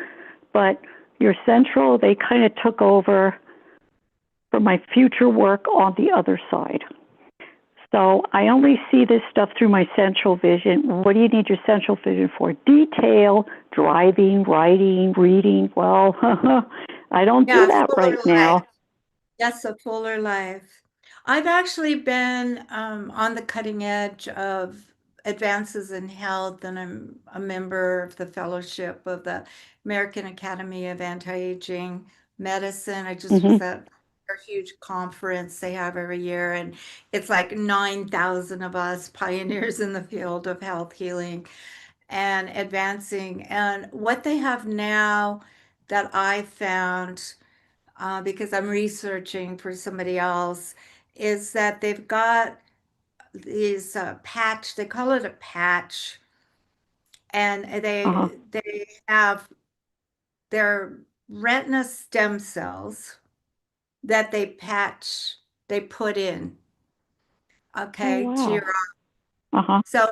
but your central, they kind of took over for my future work on the other side. So I only see this stuff through my central vision. What do you need your central vision for? Detail, driving, writing, reading. Well, I don't do Yeah, that fuller right life. now. Yes, a fuller life. I've actually been on the cutting edge of advances in health, and I'm a member of the fellowship of the American Academy of Anti-Aging Medicine. I just was Mm-hmm. at a huge conference they have every year, and it's like 9,000 of us pioneers in the field of health healing and advancing. And what they have now that I found because I'm researching for somebody else, is that they've got these patch, they call it a patch, and Uh-huh. they have their retina stem cells that they patch, they put in, Oh, okay, to your wow. Uh-huh. so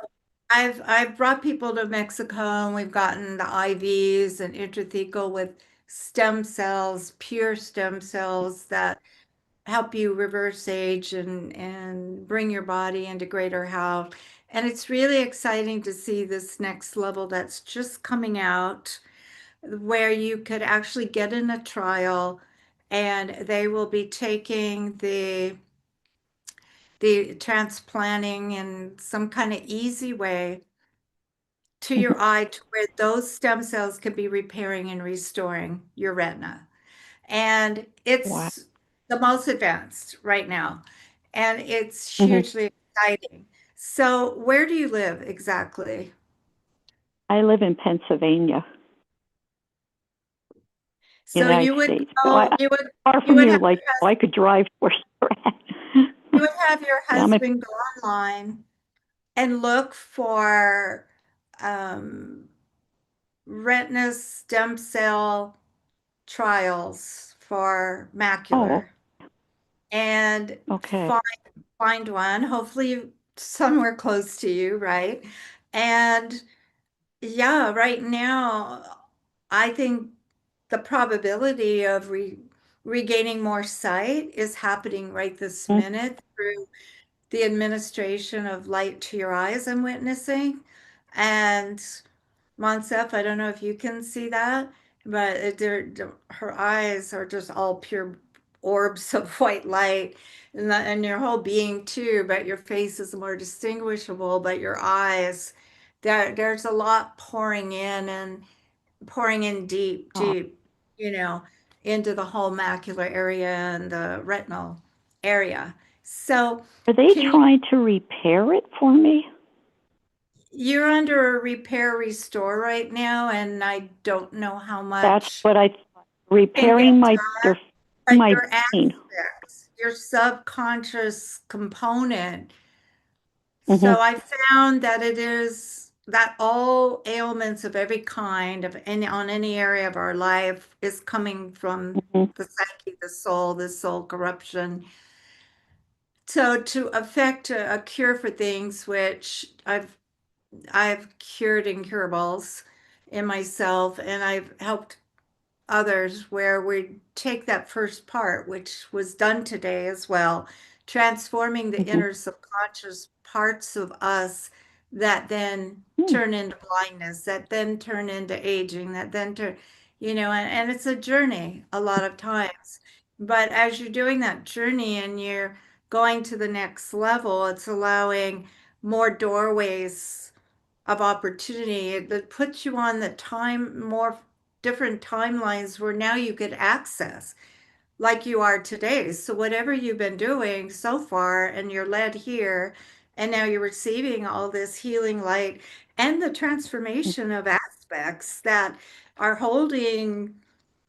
I've brought people to Mexico and we've gotten the IVs and intrathecal with stem cells, pure stem cells that help you reverse age and bring your body into greater health. And it's really exciting to see this next level that's just coming out where you could actually get in a trial and they will be taking the transplanting in some kind of easy way to Mhm. your eye to where those stem cells could be repairing and restoring your retina. And Wow. it's the most advanced right now, and it's Hmm. hugely exciting. So, where do you live exactly? I live in Pennsylvania, So United you would States. So go, far you from would you, have like I could drive to where you're at. you would have your Yeah, I'm a, husband go online and look for um, retina stem cell trials for oh, macular and okay. find one, hopefully somewhere close to you, right? And yeah, right now, I think the probability of regaining more sight is happening right this Mm. minute through the administration of light to your eyes I'm witnessing. And Monsef, I don't know if you can see that, but her eyes are just all pure orbs of white light, and your whole being too, but your face is more distinguishable, but your eyes, there's a lot pouring in and pouring in deep, Oh. deep, you know, into the whole macular area and the retinal area. So Are they can you, trying to repair it for me? you're under a repair restore right now, and I don't know how That's much what I can get repairing my done, they're but my your brain. aspects, your subconscious component. Hmm. So I found that it is that all ailments of every kind of any on any area of our life is coming from Hmm. the psyche, the soul corruption. So to affect a cure for things which I've cured incurables in myself, and I've helped others where we take that first part, which was done today as well, transforming the Hmm. inner subconscious parts of us that then Hmm. turn into blindness, that then turn into aging, that then turn, and it's a journey a lot of times. But as you're doing that journey and you're going to the next level, it's allowing more doorways of opportunity that puts you on the time, more different timelines where now you could access like you are today. So whatever you've been doing so far and you're led here and now you're receiving all this healing light and the transformation of aspects that are holding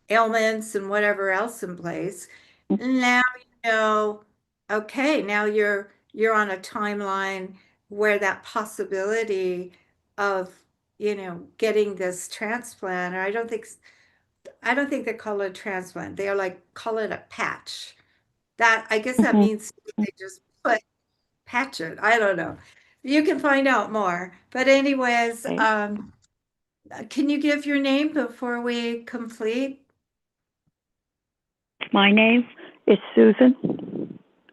ailments and whatever else in place. Now you know, okay, now you're on a timeline where that possibility of, getting this transplant, or I don't think they call it a transplant. They are like call it a patch. That I guess that Mm-hmm. means they just patch it. I don't know. You can find out more. But anyways, Okay. can you give your name before we complete? My name is Susan.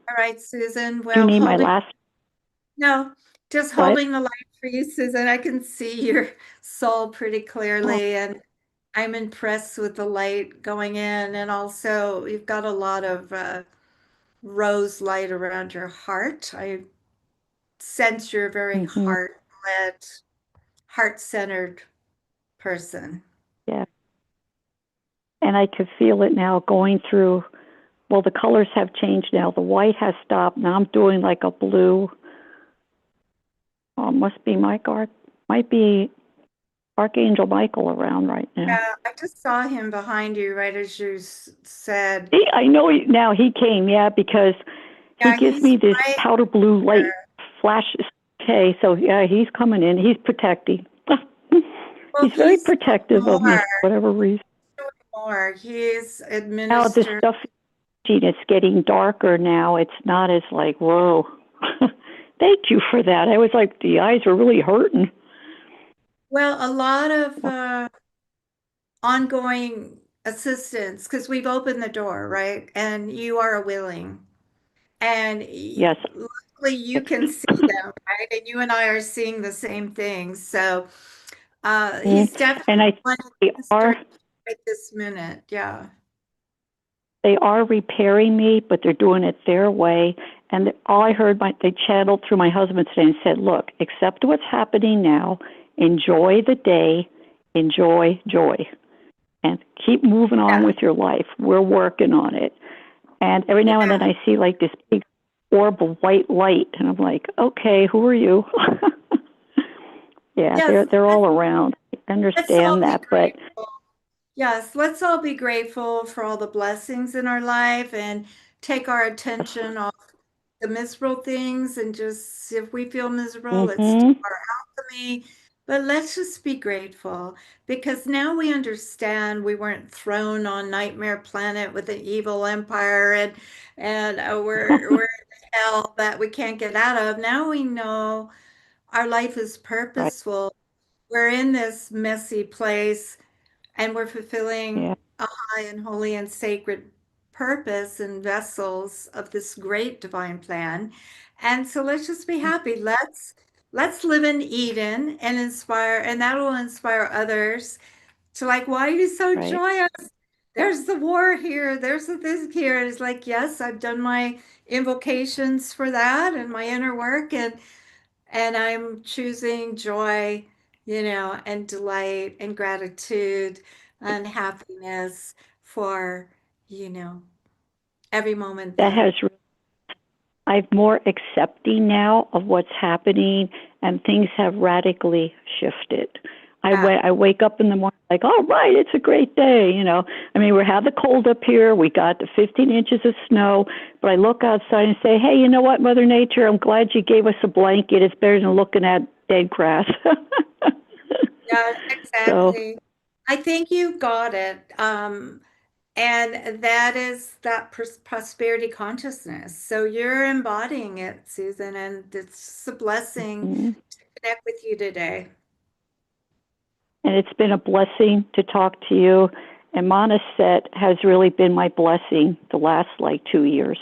All right, Susan. Do you Well, need my last? no, just What? holding the light for you, Susan. I can see your soul pretty Oh, clearly, and I'm impressed with the light going in. And also, you've got a lot of rose light around your heart. I sense you're a very mm-hmm. heart-led, heart-centered person. Yeah. And I could feel it now going through. Well, the colors have changed now. The white has stopped. Now I'm doing like a blue. Oh, must be my guard. Might be Archangel Michael around right now. Yeah, I just saw him behind you right as you said. I know now he came, yeah, because he Yeah, gives he's me this right powder blue light there. flashes. Okay, so yeah, he's coming in. He's protecting. Well, He's very he's doing protective of me more, for whatever reason. more. He's Now this administered. stuff, it's getting darker now. It's not as like, whoa. Thank you for that. I was like, the eyes were really hurting. Well, a lot of ongoing assistance because we've opened the door, right? And you are willing. And Yes. luckily you can see them, right? And you and I are seeing the same things. So he's And definitely I wanting they to are start right this minute. Yeah. they are repairing me, but they're doing it their way. And all I heard, they channeled through my husband today and said, look, accept what's happening now, enjoy the day, enjoy joy, and keep moving on Yeah. with your life. We're working on it. And every now and then I see like this big orb of white light, and I'm like, okay, who are you? Yeah, Yes. they're all around. I Let's all understand be that, but grateful. Yes, let's all be grateful for all the blessings in our life and take our attention off the miserable things and just, if we feel miserable, let's do mm-hmm, our alchemy. But let's just be grateful because now we understand we weren't thrown on Nightmare Planet with an evil empire and we're in hell that we can't get out of. Now we know our life is right, purposeful. We're in this messy place and we're yeah, fulfilling a high and holy and sacred purpose and vessels of this great divine plan. And so let's just be happy. Let's live in Eden and inspire, and that will inspire others to like, why are you so right. joyous? There's the war here, there's this here. And it's like, yes, I've done my invocations for that and my inner work, and I'm choosing joy, and delight and gratitude and happiness for, you know, every moment That that, has I'm more accepting now of what's happening, and things have radically shifted. yeah, I wake up in the morning like, all right, it's a great day. I mean, we had the cold up here. We got the 15 inches of snow, but I look outside and say, hey, you know what, Mother Nature, I'm glad you gave us a blanket. It's better than looking at dead grass. yeah, So, exactly. I think you got it. And that is that prosperity consciousness. So you're embodying it, Susan, and it's a blessing mm, to connect with you today. and it's been a blessing to talk to you. And Monaset has really been my blessing the last 2 years.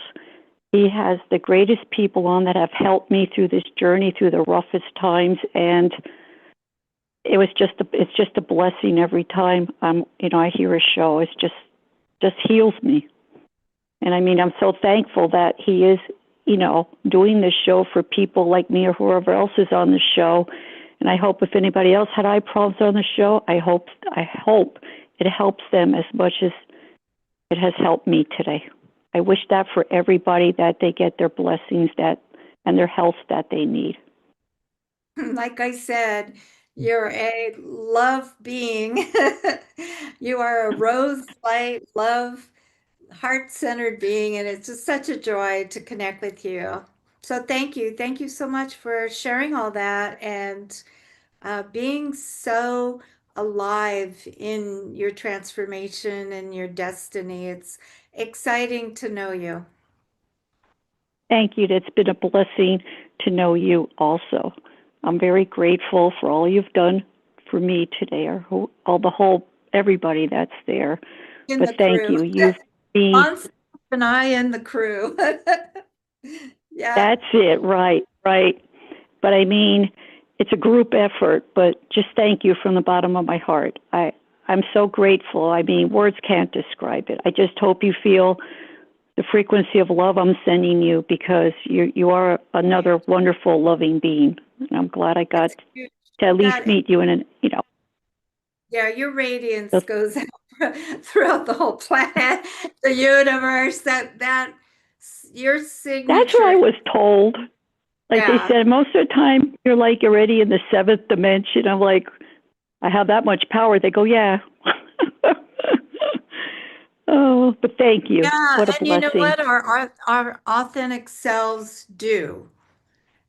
He has the greatest people on that have helped me through this journey, through the roughest times, and it's just a blessing every time I hear a show. It's just heals me. And I mean, I'm so thankful that he is, doing this show for people like me or whoever else is on the show. And I hope if anybody else had eye problems on the show, I hope it helps them as much as it has helped me today. I wish that for everybody, that they get their blessings and their health that they need. Like I said, You're a love being. You are a rose light, love, heart-centered being, and it's just such a joy to connect with you. So thank you. Thank you so much for sharing all that and being so alive in your transformation and your destiny. It's exciting to know you. Thank you. It's been a blessing to know you also. I'm very grateful for all you've done for me today, or all the whole everybody that's there. In But the thank crew. you. You've been. On and I and the crew. Yeah. That's it. Right. Right. But I mean, it's a group effort. But just thank you from the bottom of my heart. I'm so grateful. I mean, words can't describe it. I just hope you feel the frequency of love I'm sending you, because you are another wonderful, loving being. And I'm glad I got to at least meet you Yeah, your radiance So, goes out throughout the whole planet, the universe, that your that's what I signature. was told. Like they Yeah. said, most of the time you're like already in the seventh dimension. I'm like, I have that much power. They go, yeah. Oh, but thank you. Yeah, What a and you know blessing. what our authentic selves do.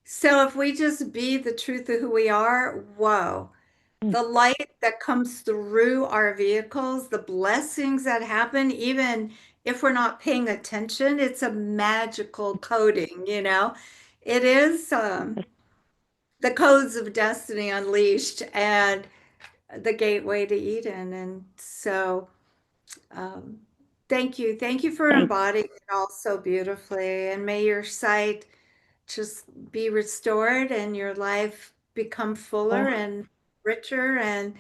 So if we just be the truth of who we are, whoa. The light that comes through our vehicles, the blessings that happen, even if we're not paying attention, it's a magical coding, you know? It is the codes of destiny unleashed and the gateway to Eden. And so, um, thank you. Thank you for Thank embodying it all so beautifully. And may your sight just be restored and your life become you. fuller and richer, and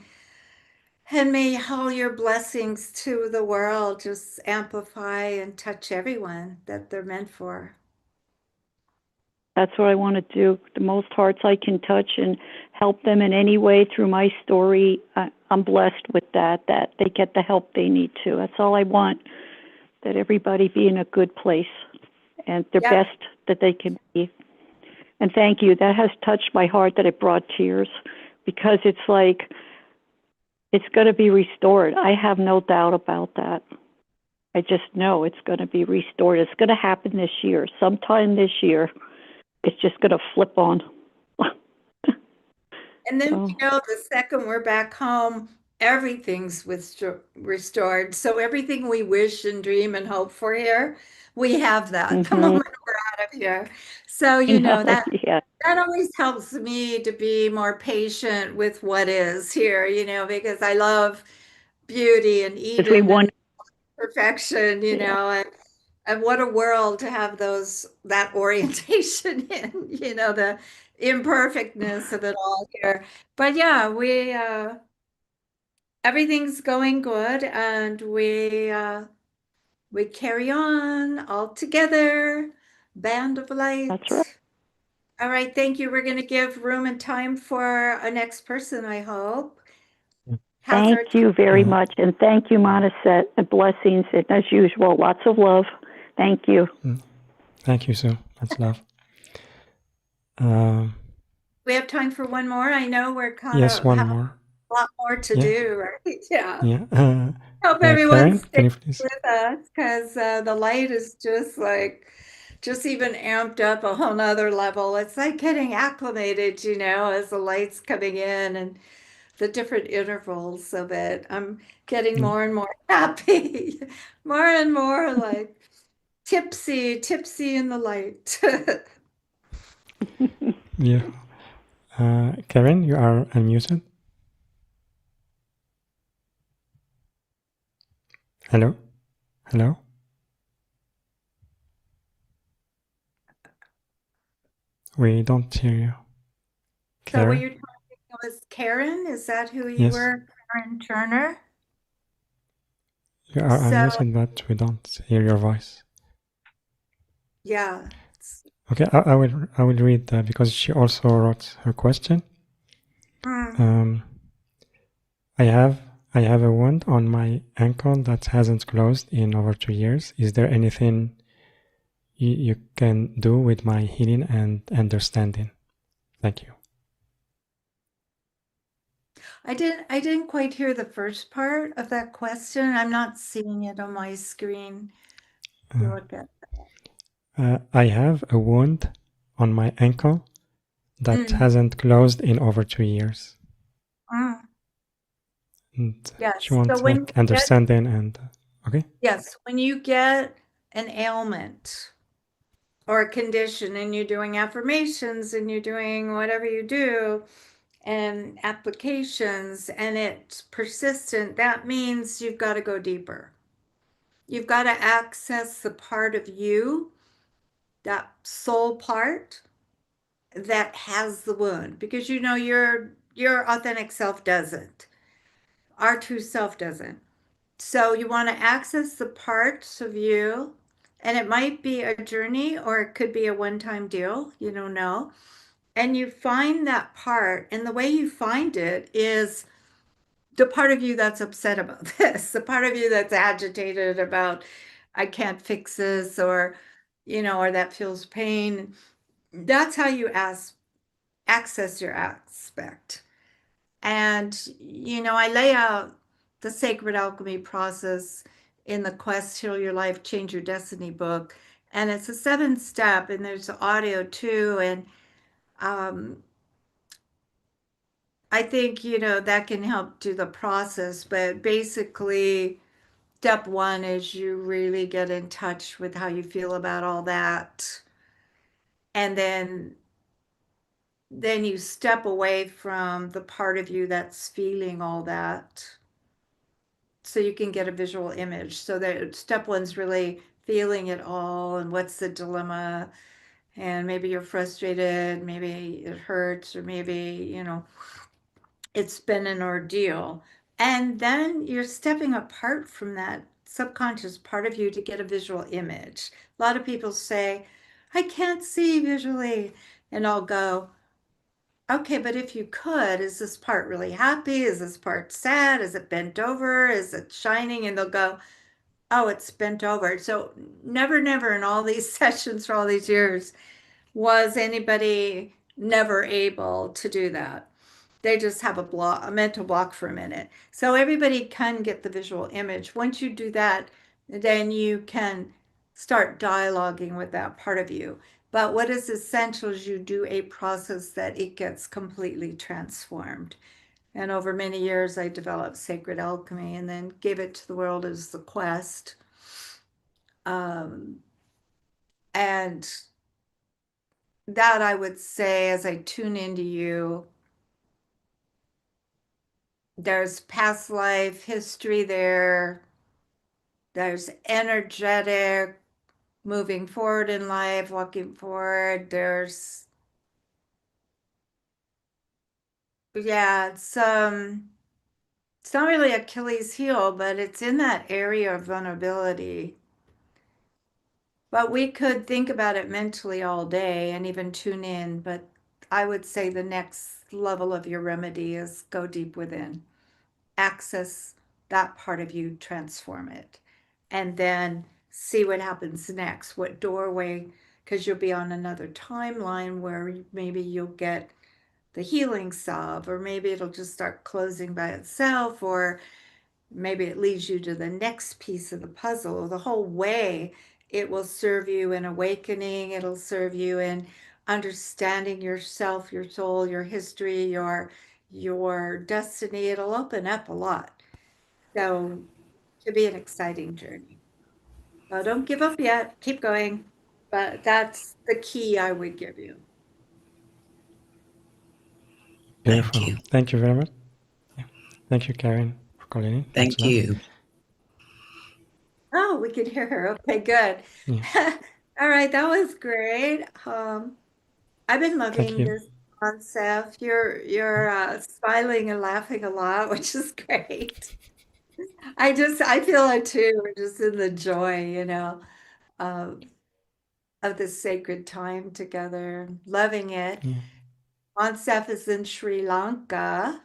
may all your blessings to the world just amplify and touch everyone that they're meant for. That's what I want to do. The most hearts I can touch and help them in any way through my story. I'm blessed with that they get the help they need to. That's all I want, that everybody be in a good place and their Yeah. best that they can be. And thank you. That has touched my heart, that it brought tears, because it's like, it's going to be restored. I have no doubt about that. I just know it's going to be restored. It's going to happen this year. Sometime this year, it's just going to flip on. And then, the second we're back home, everything's restored. So everything we wish and dream and hope for here, we have that the moment we're out of here. So, Yeah. that always helps me to be more patient with what is here, because I love beauty and Because we Eden want, and perfection, yeah, and what a world to have that orientation in, the imperfectness of it all here. But yeah, everything's going good, and we carry on all together, band of that's right. light. All right, thank you. We're going to give room and time for a next person, I hope. How's our Thank you very much. And thank you, Monisette, and blessings. And as usual, lots of love. Thank you. Thank you, Sue. That's love. We have time for one more. I know we're kind Yes, of one have more. a lot more to do, right? Yeah. Yeah. Hope everyone Karen, can stays you please? with us, because the light is just even amped up a whole nother level. It's like getting acclimated, as the light's coming in and the different intervals of it. I'm getting more and more happy, more and more like tipsy in the light. Yeah. Karen, you are unmuted. Hello? Hello? We don't hear you. So what Karen? you're talking was Karen? Is that who you Yes. were? Karen Turner? You are So, unmuted, but we don't hear your voice. yeah. Okay, I will read because she also wrote her question. I have a wound on my ankle that hasn't closed in over 2 years. Is there anything you can do with my healing and understanding? Thank you. I didn't quite hear the first part of that question. I'm not seeing it on my screen to Uh, look at. I have a wound on my ankle that Mm, hasn't closed in over 2 years. mm, And she yes. So wants when like you get, understanding and okay. yes, when you get an ailment or a condition and you're doing affirmations and you're doing whatever you do and applications and it's persistent, that means you've got to go deeper. You've got to access the part of you, that soul part that has the wound, because you know your authentic self doesn't. Our true self doesn't. So you want to access the parts of you, and it might be a journey or it could be a one-time deal, you don't know. And you find that part, and the way you find it is the part of you that's upset about this, the part of you that's agitated about, I can't fix this, or, or that feels pain. That's how you access your aspect. And, I lay out the sacred alchemy process in the Quest Heal Your Life, Change Your Destiny book. And it's a 7-step, and there's audio too. And I think, that can help do the process. But basically, step one is you really get in touch with how you feel about all that. And then you step away from the part of you that's feeling all that so you can get a visual image. So that step one's really feeling it all and what's the dilemma, and maybe you're frustrated, maybe it hurts, or maybe, it's been an ordeal. And then you're stepping apart from that subconscious part of you to get a visual image. A lot of people say, I can't see visually. And I'll go, okay, but if you could, is this part really happy? Is this part sad? Is it bent over? Is it shining? And they'll go, oh, it's bent over. So never, never in all these sessions for all these years was anybody never able to do that. They just have a mental block for a minute. So everybody can get the visual image. Once you do that, then you can start dialoguing with that part of you. But what is essential is you do a process that it gets completely transformed. And over many years, I developed Sacred Alchemy and then gave it to the world as the Quest. Um, and that I would say, as I tune into you, there's past life history there. There's energetic moving forward in life, walking forward. Yeah, it's not really Achilles heel, but it's in that area of vulnerability. But we could think about it mentally all day and even tune in. But I would say the next level of your remedy is go deep within, access that part of you, transform it, and then see what happens next, what doorway, because you'll be on another timeline where maybe you'll get the healing salve, or maybe it'll just start closing by itself, or maybe it leads you to the next piece of the puzzle. The whole way, it will serve you in awakening, it'll serve you in understanding yourself, your soul, your history, your destiny. It'll open up a lot. So it could be an exciting journey. So don't give up yet. Keep going. But that's the key I would give you. Beautiful. Thank you. Thank you very much. Yeah. Thank you, Karen, for calling in. Thanks a Thank lot. you. Oh, we could hear her. Okay, good. Yeah. All right, that was great. I've been Thank loving you. this concept. You're smiling and laughing a lot, which is great. I feel it too. We're just in the joy, of of this sacred time together. Loving it. Yeah. Monsef is in Sri Lanka,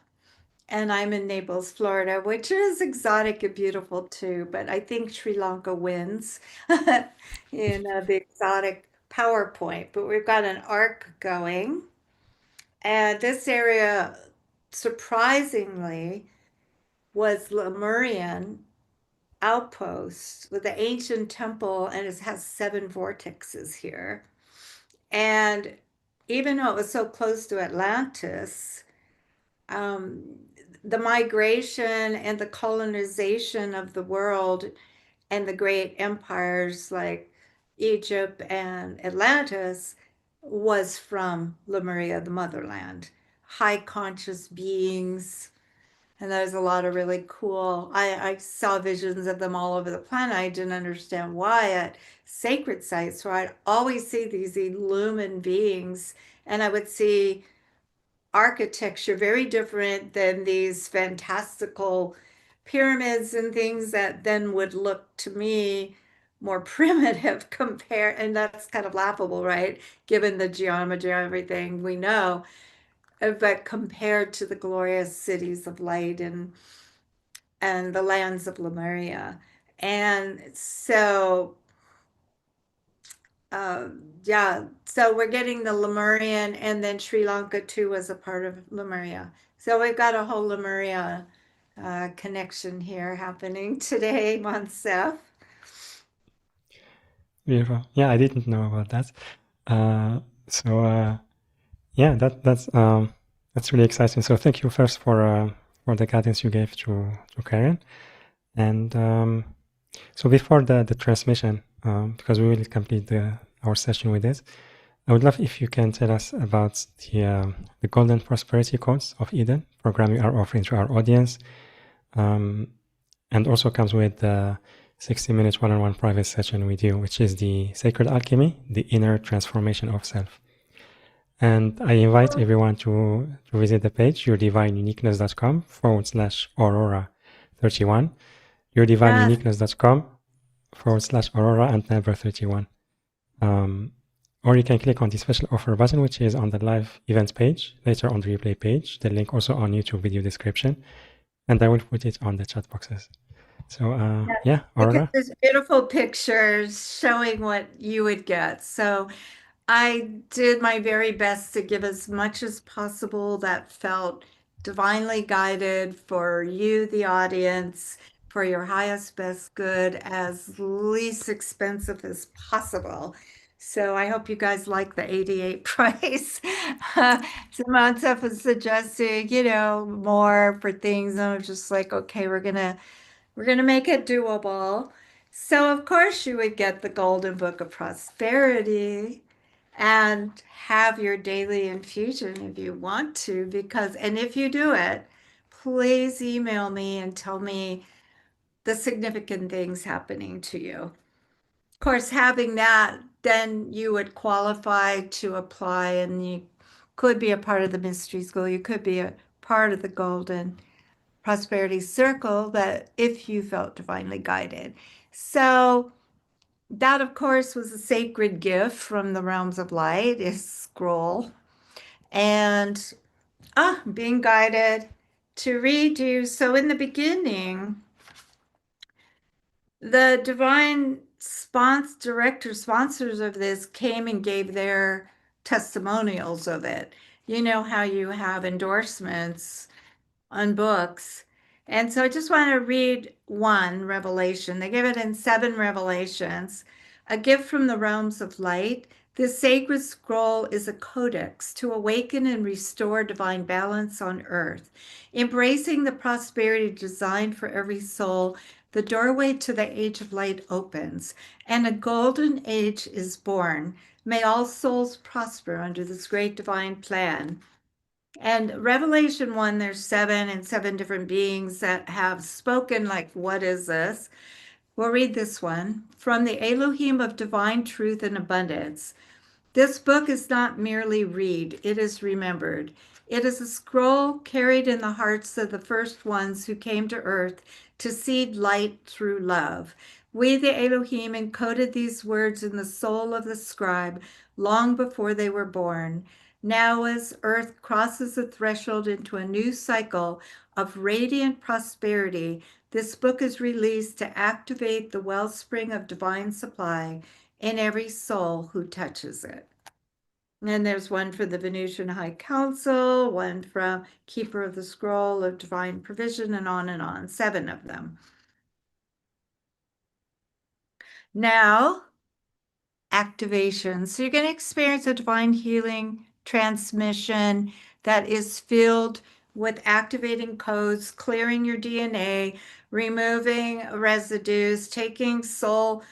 and I'm in Naples, Florida, which is exotic and beautiful too. But I think Sri Lanka wins in the exotic PowerPoint. But we've got an arc going, and this area surprisingly, was Lemurian outpost with the ancient temple, and it has 7 vortexes here. And even though it was so close to Atlantis, um, the migration and the colonization of the world and the great empires like Egypt and Atlantis was from Lemuria, the motherland. High conscious beings. And there's a lot of really cool, I saw visions of them all over the planet. I didn't understand why at sacred sites where I'd always see these illumined beings, and I would see architecture very different than these fantastical pyramids and things that then would look to me more primitive compared, and that's kind of laughable, right? Given the geometry and everything we know, but compared to the glorious cities of light and the lands of Lemuria. And so yeah, so we're getting the Lemurian, and then Sri Lanka too was a part of Lemuria. So we've got a whole Lemuria connection here happening today, Monsef. Beautiful. Yeah, I didn't know about that. So yeah, that's really exciting. So thank you first for the guidance you gave to Karen. And so before the transmission, because we will complete our session with this, I would love if you can tell us about the Golden Prosperity Codes of Eden program you are offering to our audience, and also comes with the 60-minute one-on-one private session with you, which is the Sacred Alchemy, the Inner Transformation of Self. And I invite everyone to visit the page, yourdivineuniqueness.com/Aurora31, yourdivineuniqueness.com/Aurora and number 31. Or you can click on the special offer button, which is on the live events page, later on the replay page, the link also on YouTube video description, and I will put it on the chat boxes. So yeah, Aurora. There's beautiful pictures showing what you would get. So I did my very best to give as much as possible that felt divinely guided for you, the audience, for your highest, best good, as least expensive as possible. So I hope you guys like the 88 price. Some odd stuff was suggesting, more for things. And I was just like, okay, we're gonna make it doable. So of course you would get the Golden Book of Prosperity and have your daily infusion if you want to, and if you do it, please email me and tell me the significant things happening to you. Of course, having that, then you would qualify to apply, and you could be a part of the mystery school. You could be a part of the Golden Prosperity Circle, that if you felt divinely guided. So that, of course, was a sacred gift from the realms of light, is scroll. And being guided to read you. So in the beginning, the divine sponsors of this came and gave their testimonials of it. You know how you have endorsements on books. And so I just want to read one revelation. They give it in 7 revelations. A gift from the realms of light. This sacred scroll is a codex to awaken and restore divine balance on earth. Embracing the prosperity designed for every soul, the doorway to the age of light opens, and a golden age is born. May all souls prosper under this great divine plan. And Revelation 1, there's 7 and 7 different beings that have spoken, like, what is this? We'll read this one. From the Elohim of divine truth and abundance. This book is not merely read, it is remembered. It is a scroll carried in the hearts of the first ones who came to earth to seed light through love. We, the Elohim, encoded these words in the soul of the scribe long before they were born. Now, as earth crosses the threshold into a new cycle of radiant prosperity, this book is released to activate the wellspring of divine supply in every soul who touches it. And there's one for the Venusian High Council, one from Keeper of the Scroll of Divine Provision, and on, 7 of them. Now, activation. So you're going to experience a divine healing transmission that is filled with activating codes, clearing your DNA, removing residues, taking soul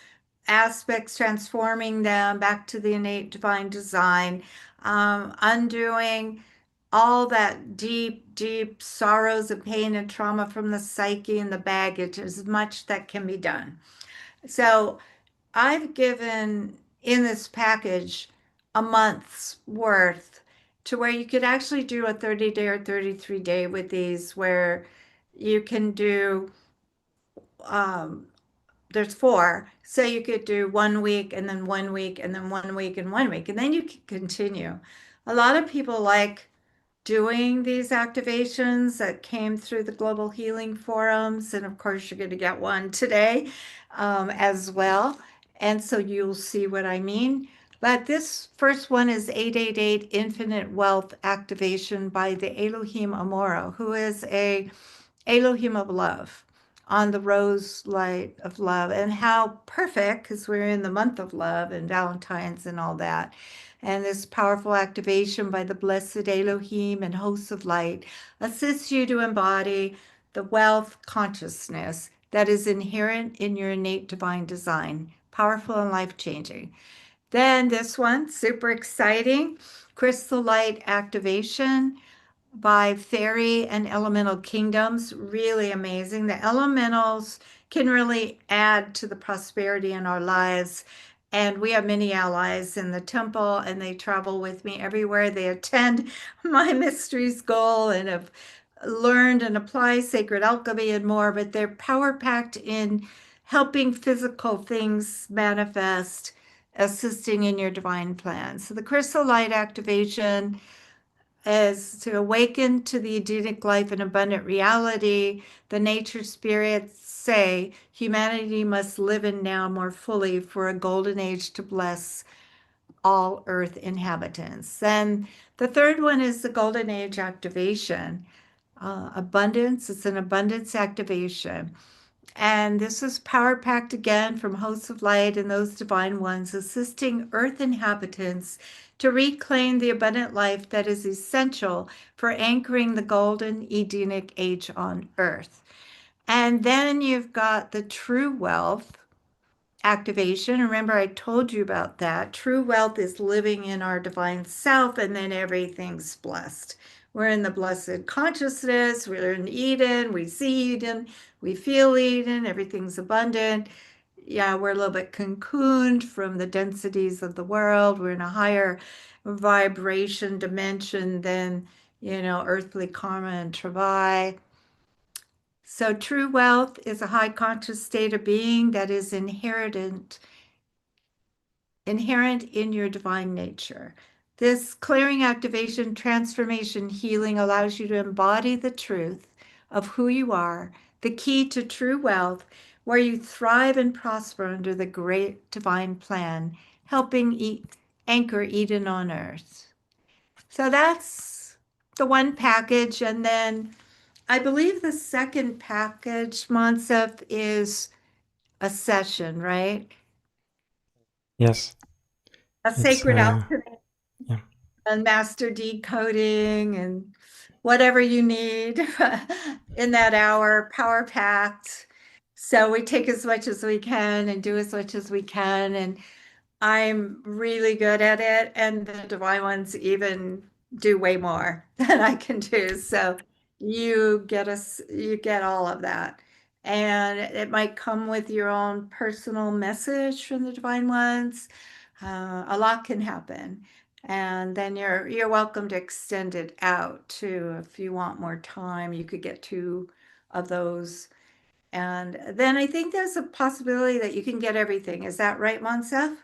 aspects, transforming them back to the innate divine design, undoing all that deep sorrows and pain and trauma from the psyche and the baggage, as much that can be done. So I've given in this package a month's worth to where you could actually do a 30-day or 33-day with these, where you can do there's 4. So you could do 1 week and then 1 week and then 1 week and 1 week, and then you can continue. A lot of people like doing these activations that came through the Global Healing Forums. And of course, you're going to get one today as well. And so you'll see what I mean. But this first one is 888 Infinite Wealth Activation by the Elohim Amora, who is a Elohim of love on the rose light of love. And how perfect, because we're in the month of love and Valentine's and all that. And this powerful activation by the blessed Elohim and hosts of light assists you to embody the wealth consciousness that is inherent in your innate divine design, powerful and life-changing. Then this one, super exciting, crystal light activation by fairy and elemental kingdoms. Really amazing. The elementals can really add to the prosperity in our lives. And we have many allies in the temple, and they travel with me everywhere. They attend my mystery school and have learned and apply sacred alchemy and more, but they're power packed in helping physical things manifest, assisting in your divine plan. So the crystal light activation is to awaken to the Edenic life and abundant reality. The nature spirits say humanity must live in now more fully for a golden age to bless all earth inhabitants. Then the third one is the golden age activation. Abundance, it's an abundance activation. And this is power packed again from hosts of light and those divine ones, assisting earth inhabitants to reclaim the abundant life that is essential for anchoring the golden Edenic age on earth. And then you've got the true wealth activation. Remember, I told you about that. True wealth is living in our divine self, and then everything's blessed. We're in the blessed consciousness. We're in Eden. We see Eden. We feel Eden. Everything's abundant. Yeah, we're a little bit cocooned from the densities of the world. We're in a higher vibration dimension than, earthly karma and travail. So true wealth is a high conscious state of being that is inherent in your divine nature. This clearing, activation, transformation, healing allows you to embody the truth of who you are, the key to true wealth, where you thrive and prosper under the great divine plan, helping anchor Eden on earth. So that's the one package. And then I believe the second package, Monsef, is a session, right? Yes. A sacred alchemy yeah. and master decoding and whatever you need in that hour, power packed. So we take as much as we can and do as much as we can. And I'm really good at it. And the divine ones even do way more than I can do. So you get all of that. And it might come with your own personal message from the divine ones. A lot can happen. And then you're welcome to extend it out too. If you want more time, you could get 2 of those. And then I think there's a possibility that you can get everything. Is that right, Monsef?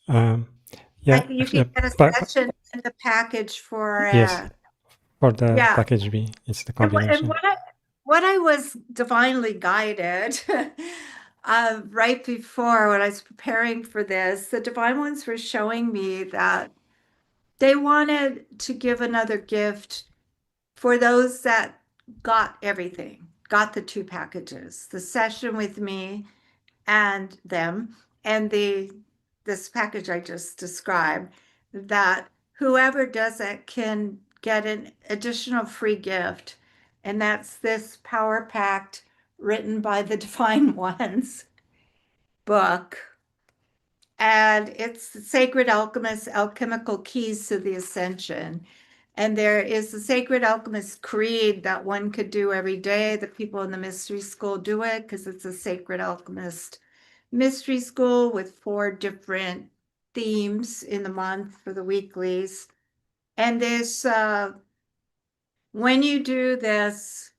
Yeah, You can get a session in the package for yes, for the package B, it's the combination. And what I was divinely guided right before when I was preparing for this, the divine ones were showing me that they wanted to give another gift for those that got everything, got the 2 packages, the session with me and them, and this package I just described, that whoever does it can get an additional free gift. And that's this Power Pact written by the Divine Ones book. And it's the Sacred Alchemist Alchemical Keys to the Ascension. And there is the Sacred Alchemist Creed that one could do every day. The people in the mystery school do it because it's a Sacred Alchemist mystery school with 4 different themes in the month for the weeklies. And this, when you do this,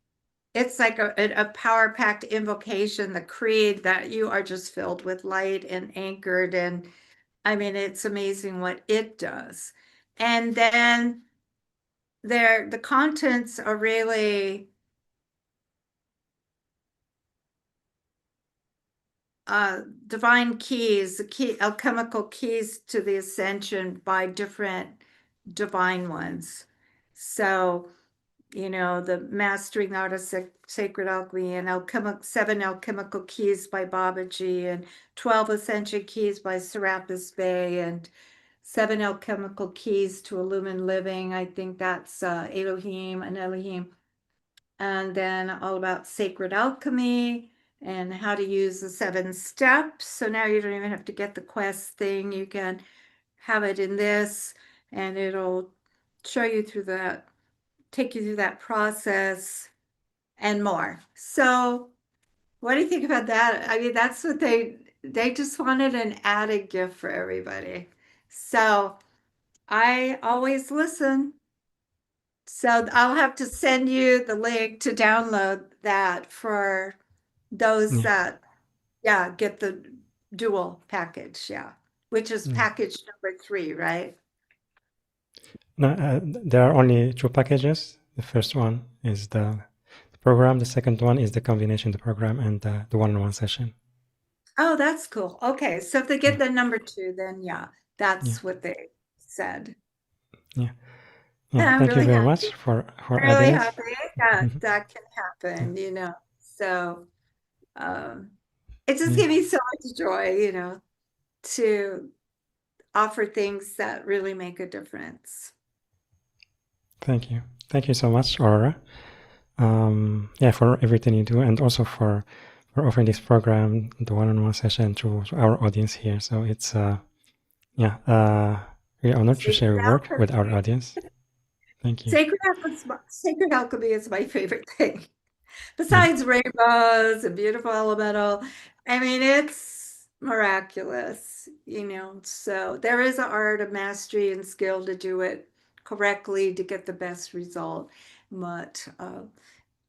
it's like a power packed invocation, the creed, that you are just filled with light and anchored. And I mean, it's amazing what it does. And then the contents are really divine keys, alchemical keys to the ascension by different divine ones. So, the Mastering the Art of Sacred Alchemy and 7 Alchemical Keys by Babaji, and 12 Ascension Keys by Serapis Bey, and 7 Alchemical Keys to Illumined Living. I think that's Elohim and Elohim. And then all about sacred alchemy and how to use the 7 steps. So now you don't even have to get the quest thing. You can have it in this, and it'll show you through that, take you through that process and more. So what do you think about that? I mean, that's what they just wanted an added gift for everybody. So I always listen. So I'll have to send you the link to download that for those that, get the dual package, which is package number 3, right? No, there are only 2 packages. The first one is the program. The second one is the combination, the program, and the one-on-one session. Oh, that's cool. Okay, so if they get the number 2, then that's what they said. Yeah. I'm Thank you really very happy. much for Really adding it. happy that can happen, So it just gave me so much joy, to offer things that really make a difference. Thank you. Thank you so much, Aurora. For everything you do, and also for offering this program, the one-on-one session to our audience here. So it's really honored to share your work with our audience. Thank you. Sacred alchemy is my favorite thing. Besides rainbows and beautiful elemental, I mean, it's miraculous, So there is an art of mastery and skill to do it correctly to get the best result. But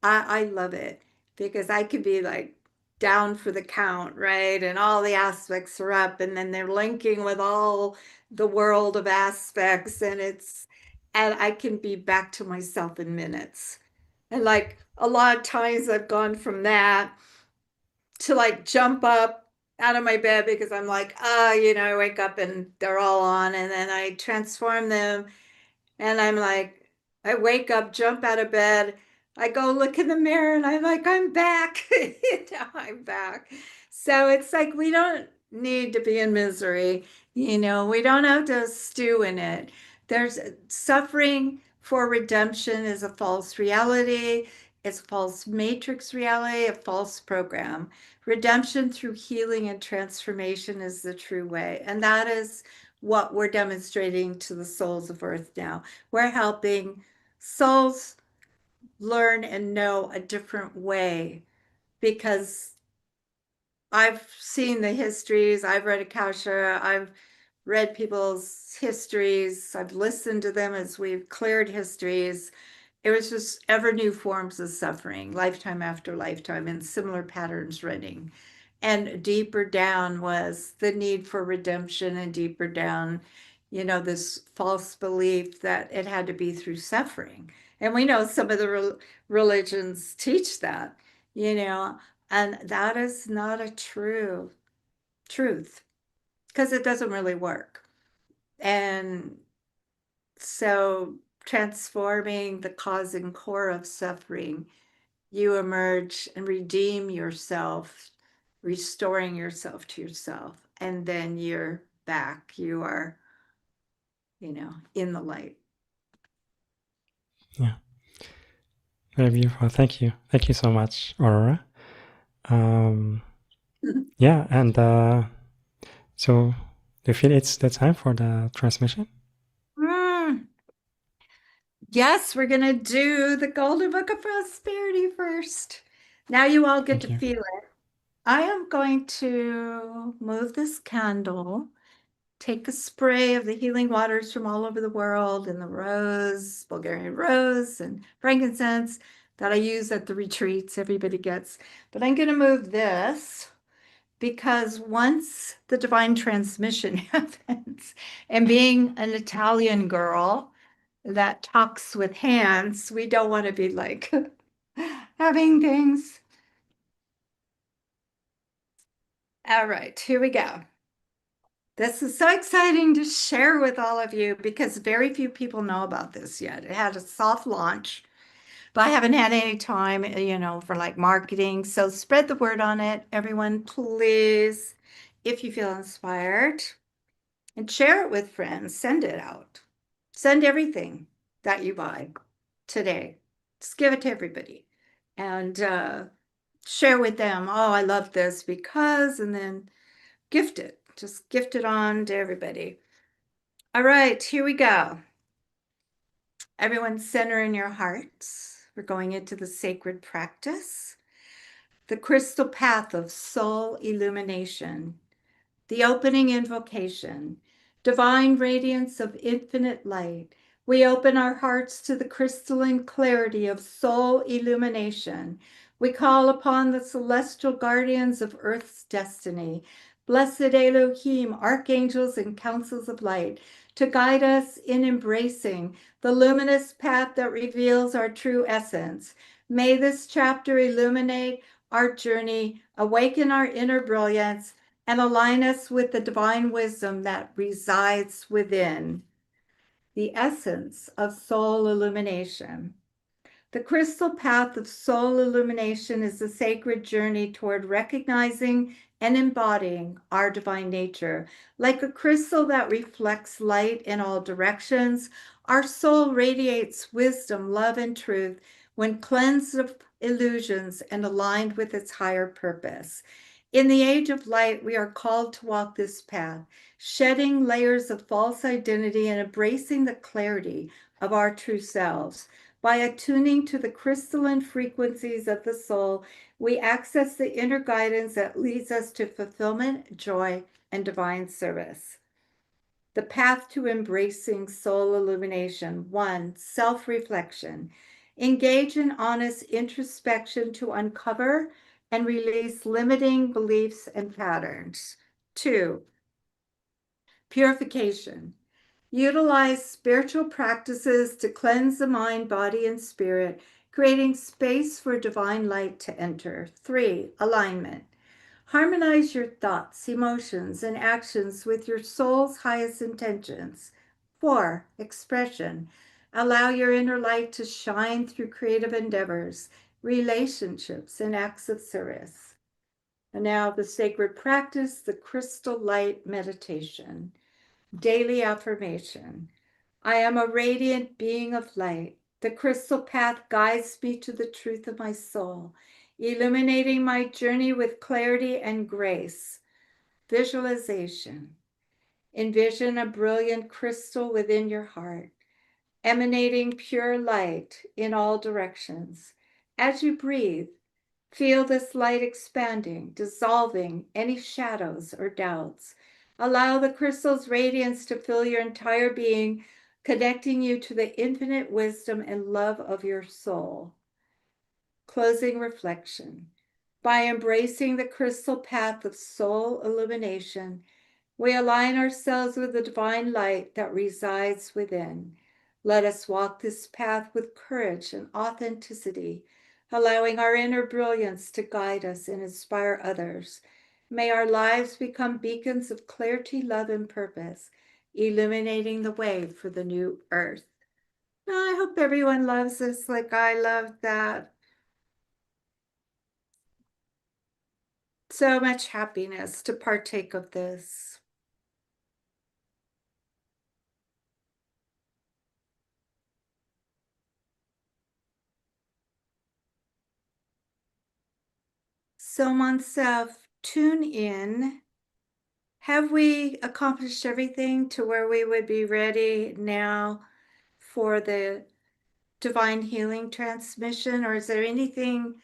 I love it because I could be like down for the count, right? And all the aspects are up, and then they're linking with all the world of aspects, and I can be back to myself in minutes. And like a lot of times I've gone from that to like jump up out of my bed because I'm like, I wake up and they're all on, and then I transform them, and I'm like, I wake up, jump out of bed, I go look in the mirror, and I'm like, I'm back. I'm back. So it's like we don't need to be in misery. We don't have to stew in it. There's suffering for redemption is a false reality. It's a false matrix reality, a false program. Redemption through healing and transformation is the true way. And that is what we're demonstrating to the souls of Earth now. We're helping souls learn and know a different way, because I've seen the histories, I've read Akasha, I've read people's histories, I've listened to them as we've cleared histories. It was just ever new forms of suffering, lifetime after lifetime, and similar patterns running. And deeper down was the need for redemption, and deeper down, this false belief that it had to be through suffering. And we know some of the religions teach that, And that is not a true truth because it doesn't really work. And so transforming the cause and core of suffering, you emerge and redeem yourself, restoring yourself to yourself. And then you're back. You are, in the light. Yeah. Very beautiful. Thank you. Thank you so much, Aurora. Yeah, and so do you feel it's the time for the transmission? Yes, we're going to do the Golden Book of Prosperity first. Now you all get to feel it. I am going to move this candle, take a spray of the healing waters from all over the world and the rose, Bulgarian rose, and frankincense that I use at the retreats everybody gets. But I'm going to move this because once the divine transmission happens, and being an Italian girl that talks with hands, we don't want to be like having things. All right, here we go. This is so exciting to share with all of you because very few people know about this yet. It had a soft launch, but I haven't had any time, for like marketing. So spread the word on it, everyone, please, if you feel inspired, and share it with friends. Send it out. Send everything that you buy today. Just give it to everybody and share with them. Oh, I love this because, and then gift it. Just gift it on to everybody. All right, here we go. Everyone center in your hearts. We're going into the sacred practice, the crystal path of soul illumination, the opening invocation, divine radiance of infinite light. We open our hearts to the crystalline clarity of soul illumination. We call upon the celestial guardians of Earth's destiny, blessed Elohim, archangels, and councils of light, to guide us in embracing the luminous path that reveals our true essence. May this chapter illuminate our journey, awaken our inner brilliance, and align us with the divine wisdom that resides within. The essence of soul illumination. The crystal path of soul illumination is a sacred journey toward recognizing and embodying our divine nature. Like a crystal that reflects light in all directions, our soul radiates wisdom, love, and truth when cleansed of illusions and aligned with its higher purpose. In the age of light, we are called to walk this path, shedding layers of false identity and embracing the clarity of our true selves. By attuning to the crystalline frequencies of the soul, we access the inner guidance that leads us to fulfillment, joy, and divine service. The path to embracing soul illumination. 1, self-reflection. Engage in honest introspection to uncover and release limiting beliefs and patterns. 2, purification. Utilize spiritual practices to cleanse the mind, body, and spirit, creating space for divine light to enter. 3, alignment. Harmonize your thoughts, emotions, and actions with your soul's highest intentions. 4, expression. Allow your inner light to shine through creative endeavors, relationships, and acts of service. And now the sacred practice, the crystal light meditation. Daily affirmation. I am a radiant being of light. The crystal path guides me to the truth of my soul, illuminating my journey with clarity and grace. Visualization. Envision a brilliant crystal within your heart, emanating pure light in all directions. As you breathe, feel this light expanding, dissolving any shadows or doubts. Allow the crystal's radiance to fill your entire being, connecting you to the infinite wisdom and love of your soul. Closing reflection. By embracing the crystal path of soul illumination, we align ourselves with the divine light that resides within. Let us walk this path with courage and authenticity, allowing our inner brilliance to guide us and inspire others. May our lives become beacons of clarity, love, and purpose, illuminating the way for the new earth. I hope everyone loves this like I love that. So much happiness to partake of this. So, Monsef, tune in. Have we accomplished everything to where we would be ready now for the divine healing transmission, or is there anything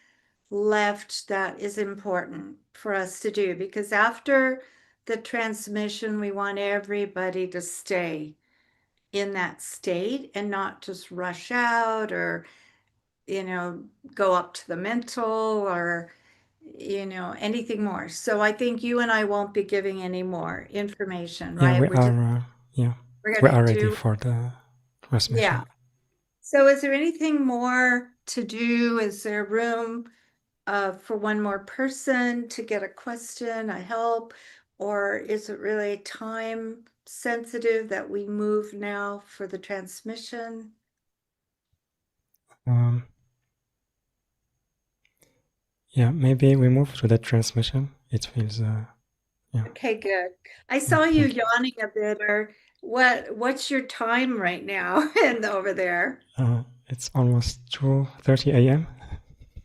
left that is important for us to do? Because after the transmission, we want everybody to stay in that state and not just rush out or, go up to the mental or, anything more. So I think you and I won't be giving any more information, Yeah, right? we are. We're We gonna are ready do, for the transmission. yeah. So is there anything more to do? Is there room for one more person to get a question, a help, or is it really time sensitive that we move now for the transmission? Yeah, maybe we move to the transmission. It feels, yeah. Okay, good. I saw you Thank you. yawning a bit, or what's your time right now and over there? It's almost 2:30 a.m.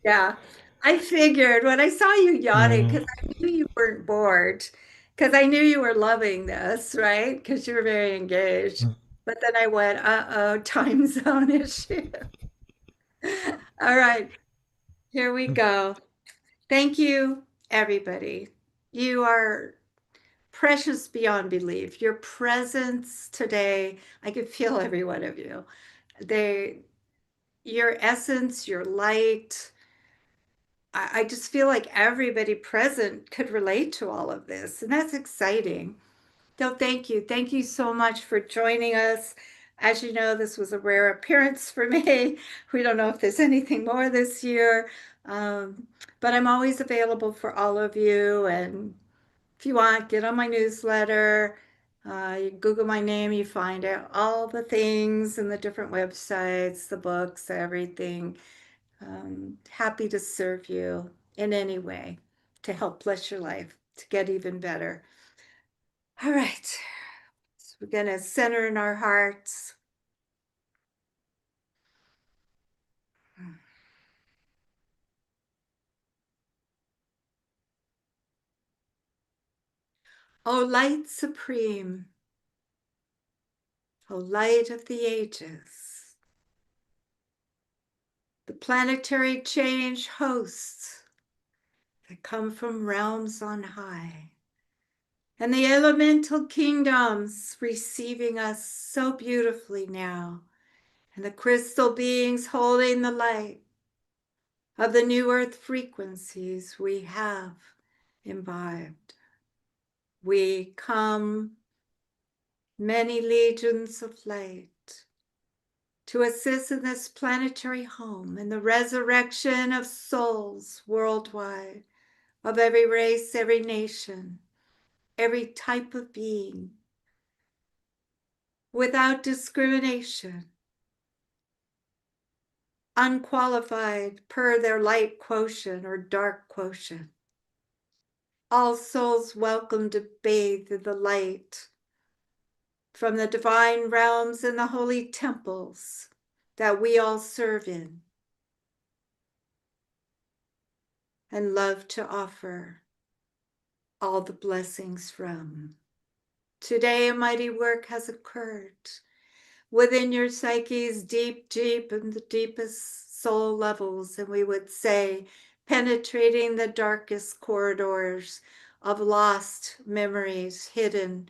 Yeah, I figured when I saw you yawning, Yeah. because I knew you weren't bored, because I knew you were loving this, right? Because you were very engaged. But then I went, uh-oh, time zone issue. All right, here we go. Thank you, everybody. You are precious beyond belief. Your presence today, I could feel every one of you. Your essence, your light, I just feel like everybody present could relate to all of this, and that's exciting. So thank you. Thank you so much for joining us. As you know, this was a rare appearance for me. We don't know if there's anything more this year, but I'm always available for all of you. And if you want, get on my newsletter. You Google my name, you find out all the things and the different websites, the books, everything. Happy to serve you in any way to help bless your life to get even better. All right, so we're going to center in our hearts. O light supreme, O light of the ages, the planetary change hosts that come from realms on high, and the elemental kingdoms receiving us so beautifully now, and the crystal beings holding the light of the new earth frequencies we have imbibed. We come, many legions of light, to assist in this planetary home in the resurrection of souls worldwide, of every race, every nation, every type of being, without discrimination, unqualified per their light quotient or dark quotient. All souls welcome to bathe in the light from the divine realms and the holy temples that we all serve in and love to offer all the blessings from. Today, a mighty work has occurred within your psyches, deep, deep in the deepest soul levels, and we would say, penetrating the darkest corridors of lost memories, hidden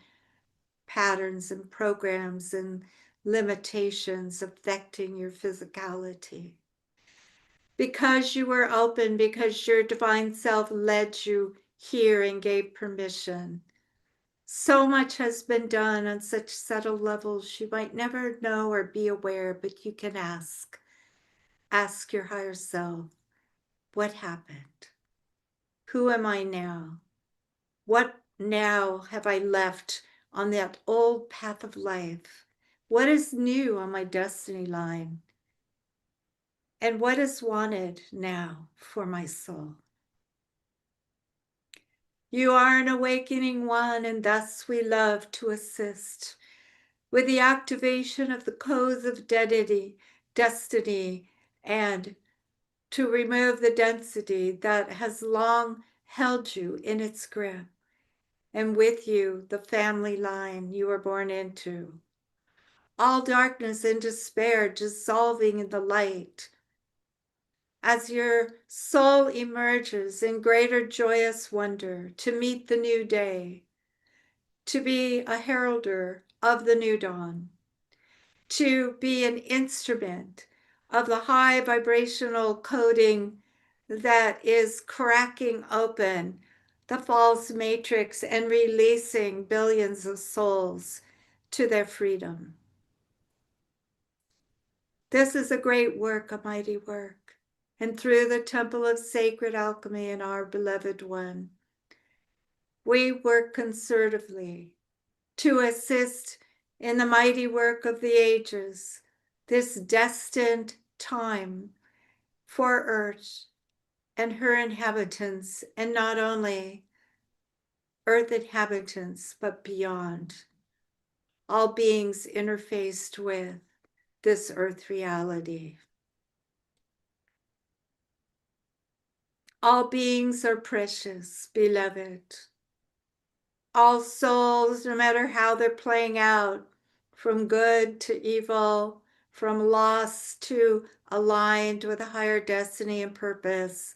patterns and programs and limitations affecting your physicality. Because you were open, because your divine self led you here and gave permission. So much has been done on such subtle levels you might never know or be aware, but you can ask. Ask your higher self. What happened? Who am I now? What now have I left on that old path of life? What is new on my destiny line? And what is wanted now for my soul? You are an awakening one, and thus we love to assist with the activation of the codes of destiny, and to remove the density that has long held you in its grip, and with you the family line you were born into. All darkness and despair dissolving in the light as your soul emerges in greater joyous wonder to meet the new day, to be a heralder of the new dawn, to be an instrument of the high vibrational coding that is cracking open the false matrix and releasing billions of souls to their freedom. This is a great work, a mighty work. And through the Temple of Sacred Alchemy and our beloved one, we work concertedly to assist in the mighty work of the ages, this destined time for Earth and her inhabitants, and not only Earth inhabitants, but beyond. All beings interfaced with this Earth reality. All beings are precious, beloved. All souls, no matter how they're playing out, from good to evil, from lost to aligned with a higher destiny and purpose,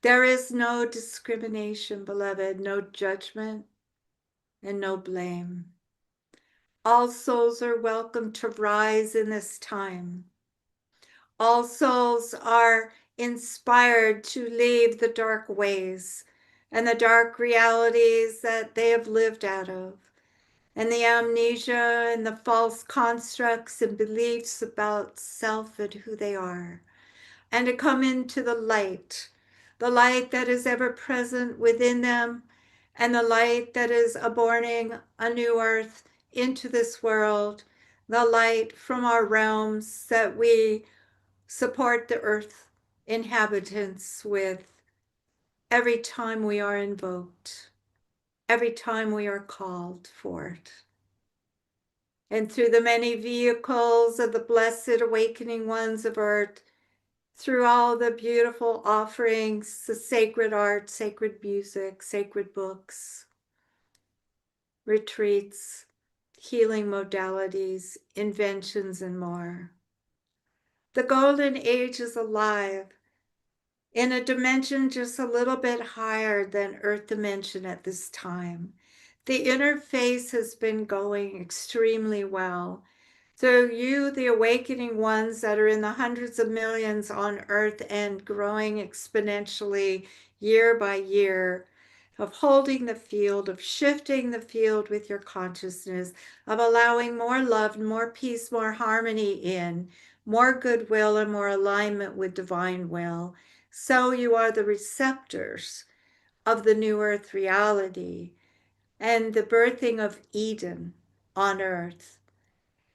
there is no discrimination, beloved, no judgment, and no blame. All souls are welcome to rise in this time. All souls are inspired to leave the dark ways and the dark realities that they have lived out of, and the amnesia and the false constructs and beliefs about self and who they are, and to come into the light that is ever present within them, and the light that is aborning a new earth into this world, the light from our realms that we support the earth inhabitants with every time we are invoked, every time we are called for it. And through the many vehicles of the blessed awakening ones of earth, through all the beautiful offerings, the sacred art, sacred music, sacred books, retreats, healing modalities, inventions, and more. The golden age is alive in a dimension just a little bit higher than Earth dimension at this time. The interface has been going extremely well. So you, the awakening ones that are in the hundreds of millions on Earth and growing exponentially year by year, of holding the field, of shifting the field with your consciousness, of allowing more love, more peace, more harmony in, more goodwill, and more alignment with divine will. So you are the receptors of the new earth reality and the birthing of Eden on earth.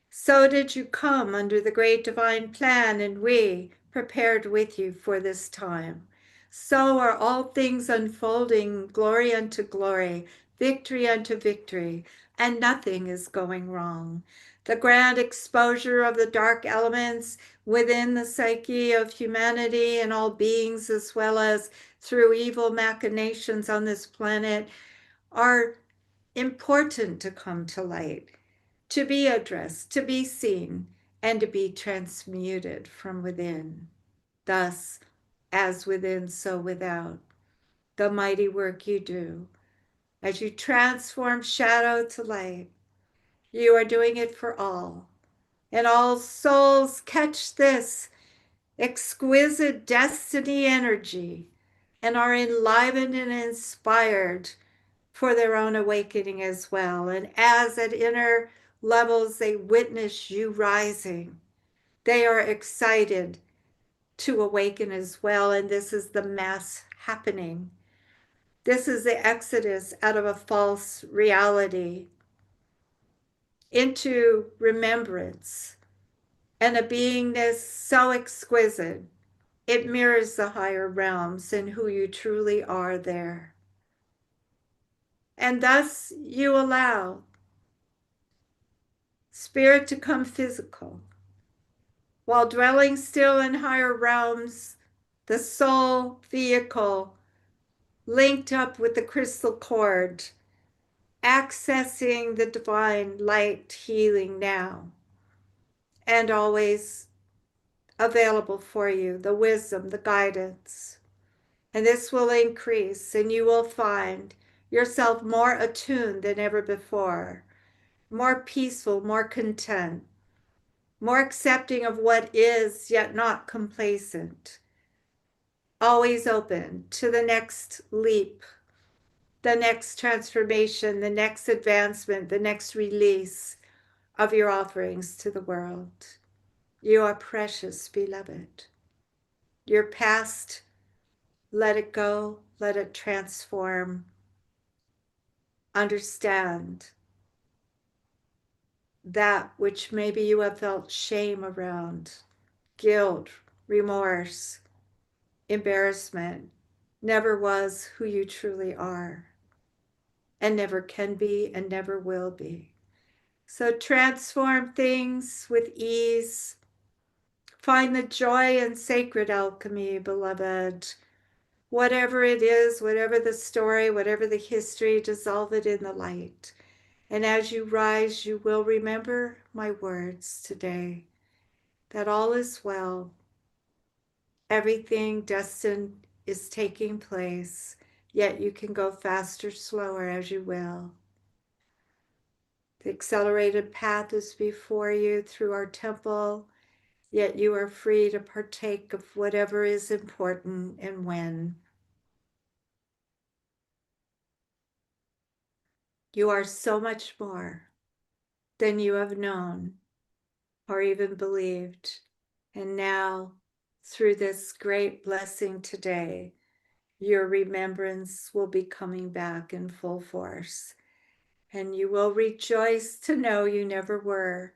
So did you come under the great divine plan, and we prepared with you for this time. So are all things unfolding, glory unto glory, victory unto victory, and nothing is going wrong. The grand exposure of the dark elements within the psyche of humanity and all beings, as well as through evil machinations on this planet, are important to come to light, to be addressed, to be seen, and to be transmuted from within. Thus, as within, so without. The mighty work you do, as you transform shadow to light, you are doing it for all. And all souls catch this exquisite destiny energy and are enlivened and inspired for their own awakening as well. And as at inner levels they witness you rising, they are excited to awaken as well. And this is the mass happening. This is the exodus out of a false reality into remembrance and a beingness so exquisite. It mirrors the higher realms and who you truly are there. And thus you allow spirit to come physical. While dwelling still in higher realms, the soul vehicle linked up with the crystal cord, accessing the divine light healing now, and always available for you, the wisdom, the guidance. And this will increase, and you will find yourself more attuned than ever before, more peaceful, more content, more accepting of what is, yet not complacent, always open to the next leap, the next transformation, the next advancement, the next release of your offerings to the world. You are precious, beloved. Your past, let it go, let it transform. Understand that which maybe you have felt shame around, guilt, remorse, embarrassment, never was who you truly are, and never can be, and never will be. So transform things with ease. Find the joy in sacred alchemy, beloved. Whatever it is, whatever the story, whatever the history, dissolve it in the light. And as you rise, you will remember my words today, that all is well. Everything destined is taking place, yet you can go faster, slower as you will. The accelerated path is before you through our temple, yet you are free to partake of whatever is important and when. You are so much more than you have known or even believed. And now, through this great blessing today, your remembrance will be coming back in full force. And you will rejoice to know you never were.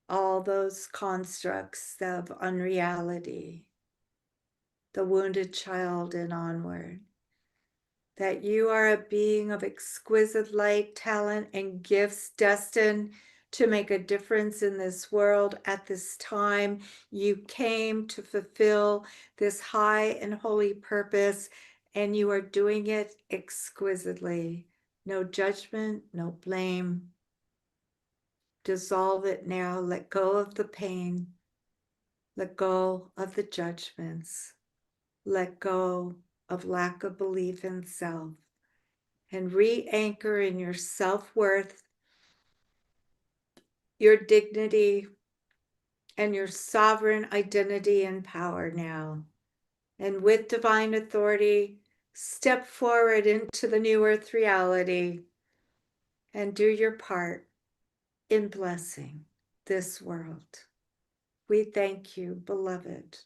All those constructs of unreality, the wounded child and onward, that you are a being of exquisite light, talent, and gifts destined to make a difference in this world at this time. You came to fulfill this high and holy purpose, and you are doing it exquisitely. No judgment, no blame. Dissolve it now. Let go of the pain. Let go of the judgments. Let go of lack of belief in self. And re-anchor in your self-worth, your dignity, and your sovereign identity and power now. And with divine authority, step forward into the new earth reality and do your part in blessing this world. We thank you, beloved,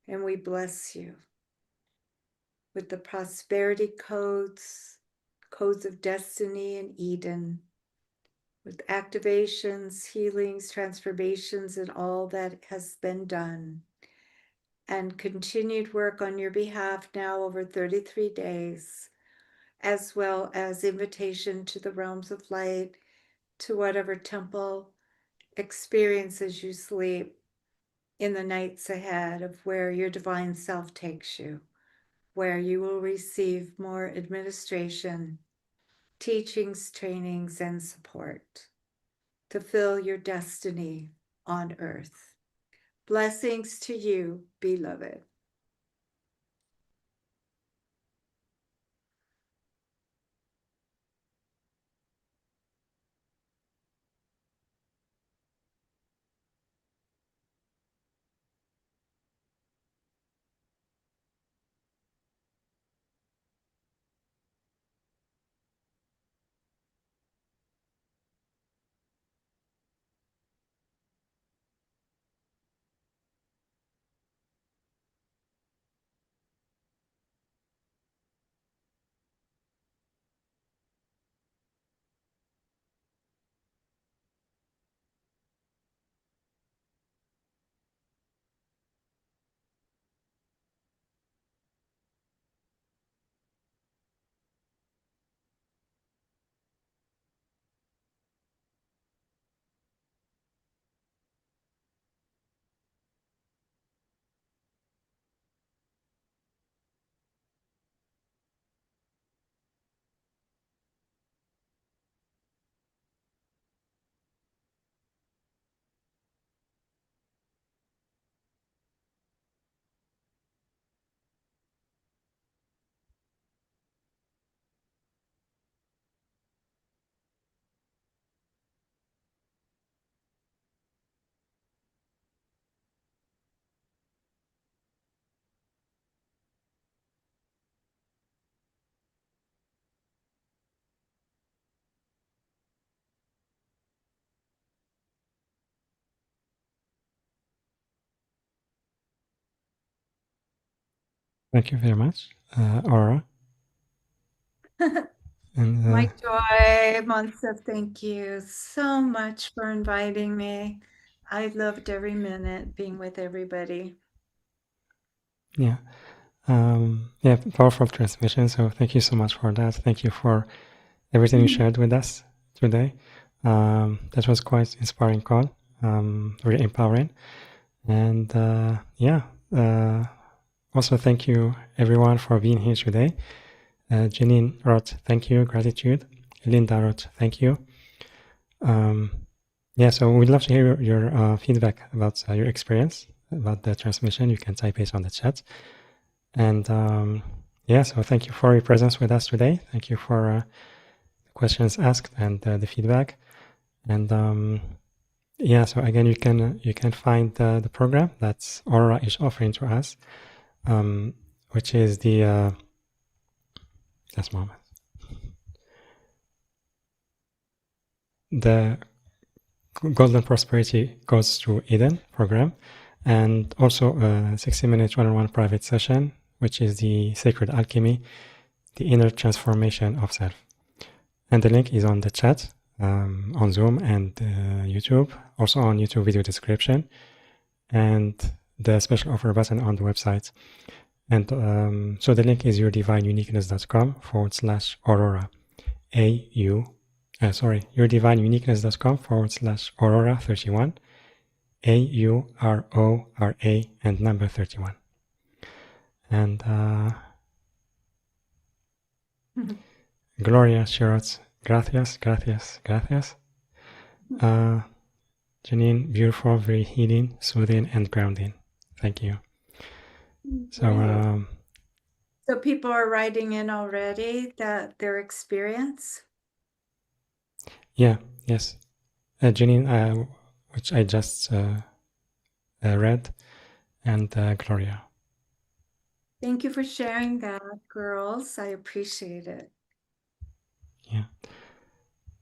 and we bless you with the prosperity codes, codes of destiny and Eden, with activations, healings, transformations, and all that has been done, and continued work on your behalf now over 33 days, as well as invitation to the realms of light, to whatever temple experiences you sleep in the nights ahead of where your divine self takes you, where you will receive more administration, teachings, trainings, and support to fill your destiny on earth. Blessings to you, beloved. Thank you very much, Aurora. And My joy, Monsef, thank you so much for inviting me. I loved every minute being with everybody. yeah, powerful transmission. So thank you so much for that. Thank you for everything you shared with us today. That was quite inspiring call, very empowering. And also thank you everyone for being here today. Janine wrote, thank you, gratitude. Linda wrote, thank you. So we'd love to hear your feedback about your experience, about the transmission. You can type it on the chat. And so thank you for your presence with us today. Thank you for the questions asked and the feedback. And so again, you can find the program that Aurora is offering to us, which is the just a moment. The Golden Prosperity Goes to Eden program, and also a 60-minute one-on-one private session, which is the Sacred Alchemy, the Inner Transformation of Self. And the link is on the chat, on Zoom and YouTube, also on YouTube video description, and the special offer button on the website. And so the link is yourdivineuniqueness.com/Aurora. yourdivineuniqueness.com/Aurora31. AURORA and number 31. And Gloria Shirot's gracias. Janine, beautiful, very healing, soothing, and grounding. Thank you. So people are writing in already that their experience. Yes, Janine, which I just read, and Gloria. Thank you for sharing that, girls. I appreciate it. Yeah.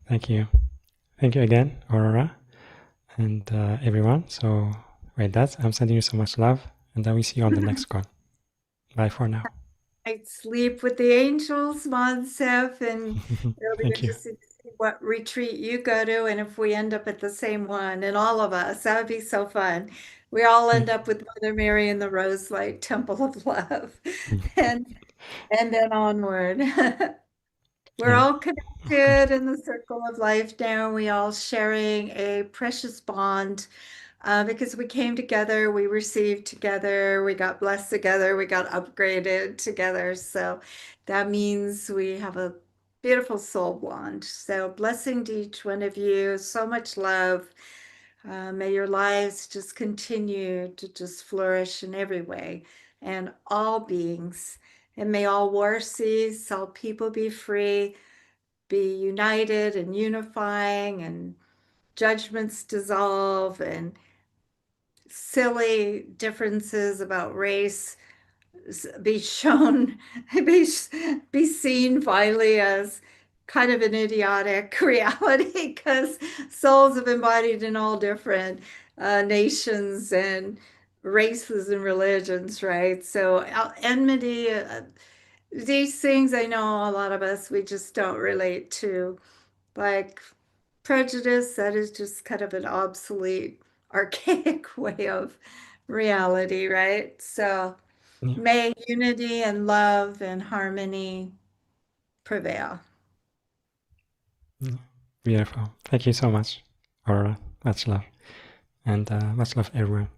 Thank you. Thank you again, Aurora, and everyone. So with that, I'm sending you so much love, and I will see you on the next call. Bye for now. I sleep with the angels, Monsef, and it'll be interesting to see what retreat you go to, and if we end up at the same one, and all of us, that would be so fun. We all end up with Mother Mary in the Roselight Temple of Love, and then onward. We're all connected in the circle of life now. We all sharing a precious bond. Because we came together, we received together, we got blessed together, we got upgraded together. So that means we have a beautiful soul bond. So blessing to each one of you, so much love. May your lives just continue to just flourish in every way, and all beings. And may all war cease, all people be free, be united and unifying, and judgments dissolve, and silly differences about race be shown, be seen finally as kind of an idiotic reality, because souls have embodied in all different nations and races and religions, right? So enmity, these things, I know a lot of us, we just don't relate to, like prejudice. That is just kind of an obsolete, archaic way of reality, right? So may unity and love and harmony prevail. Beautiful. Thank you so much, Aurora. Much love. And much love, everyone.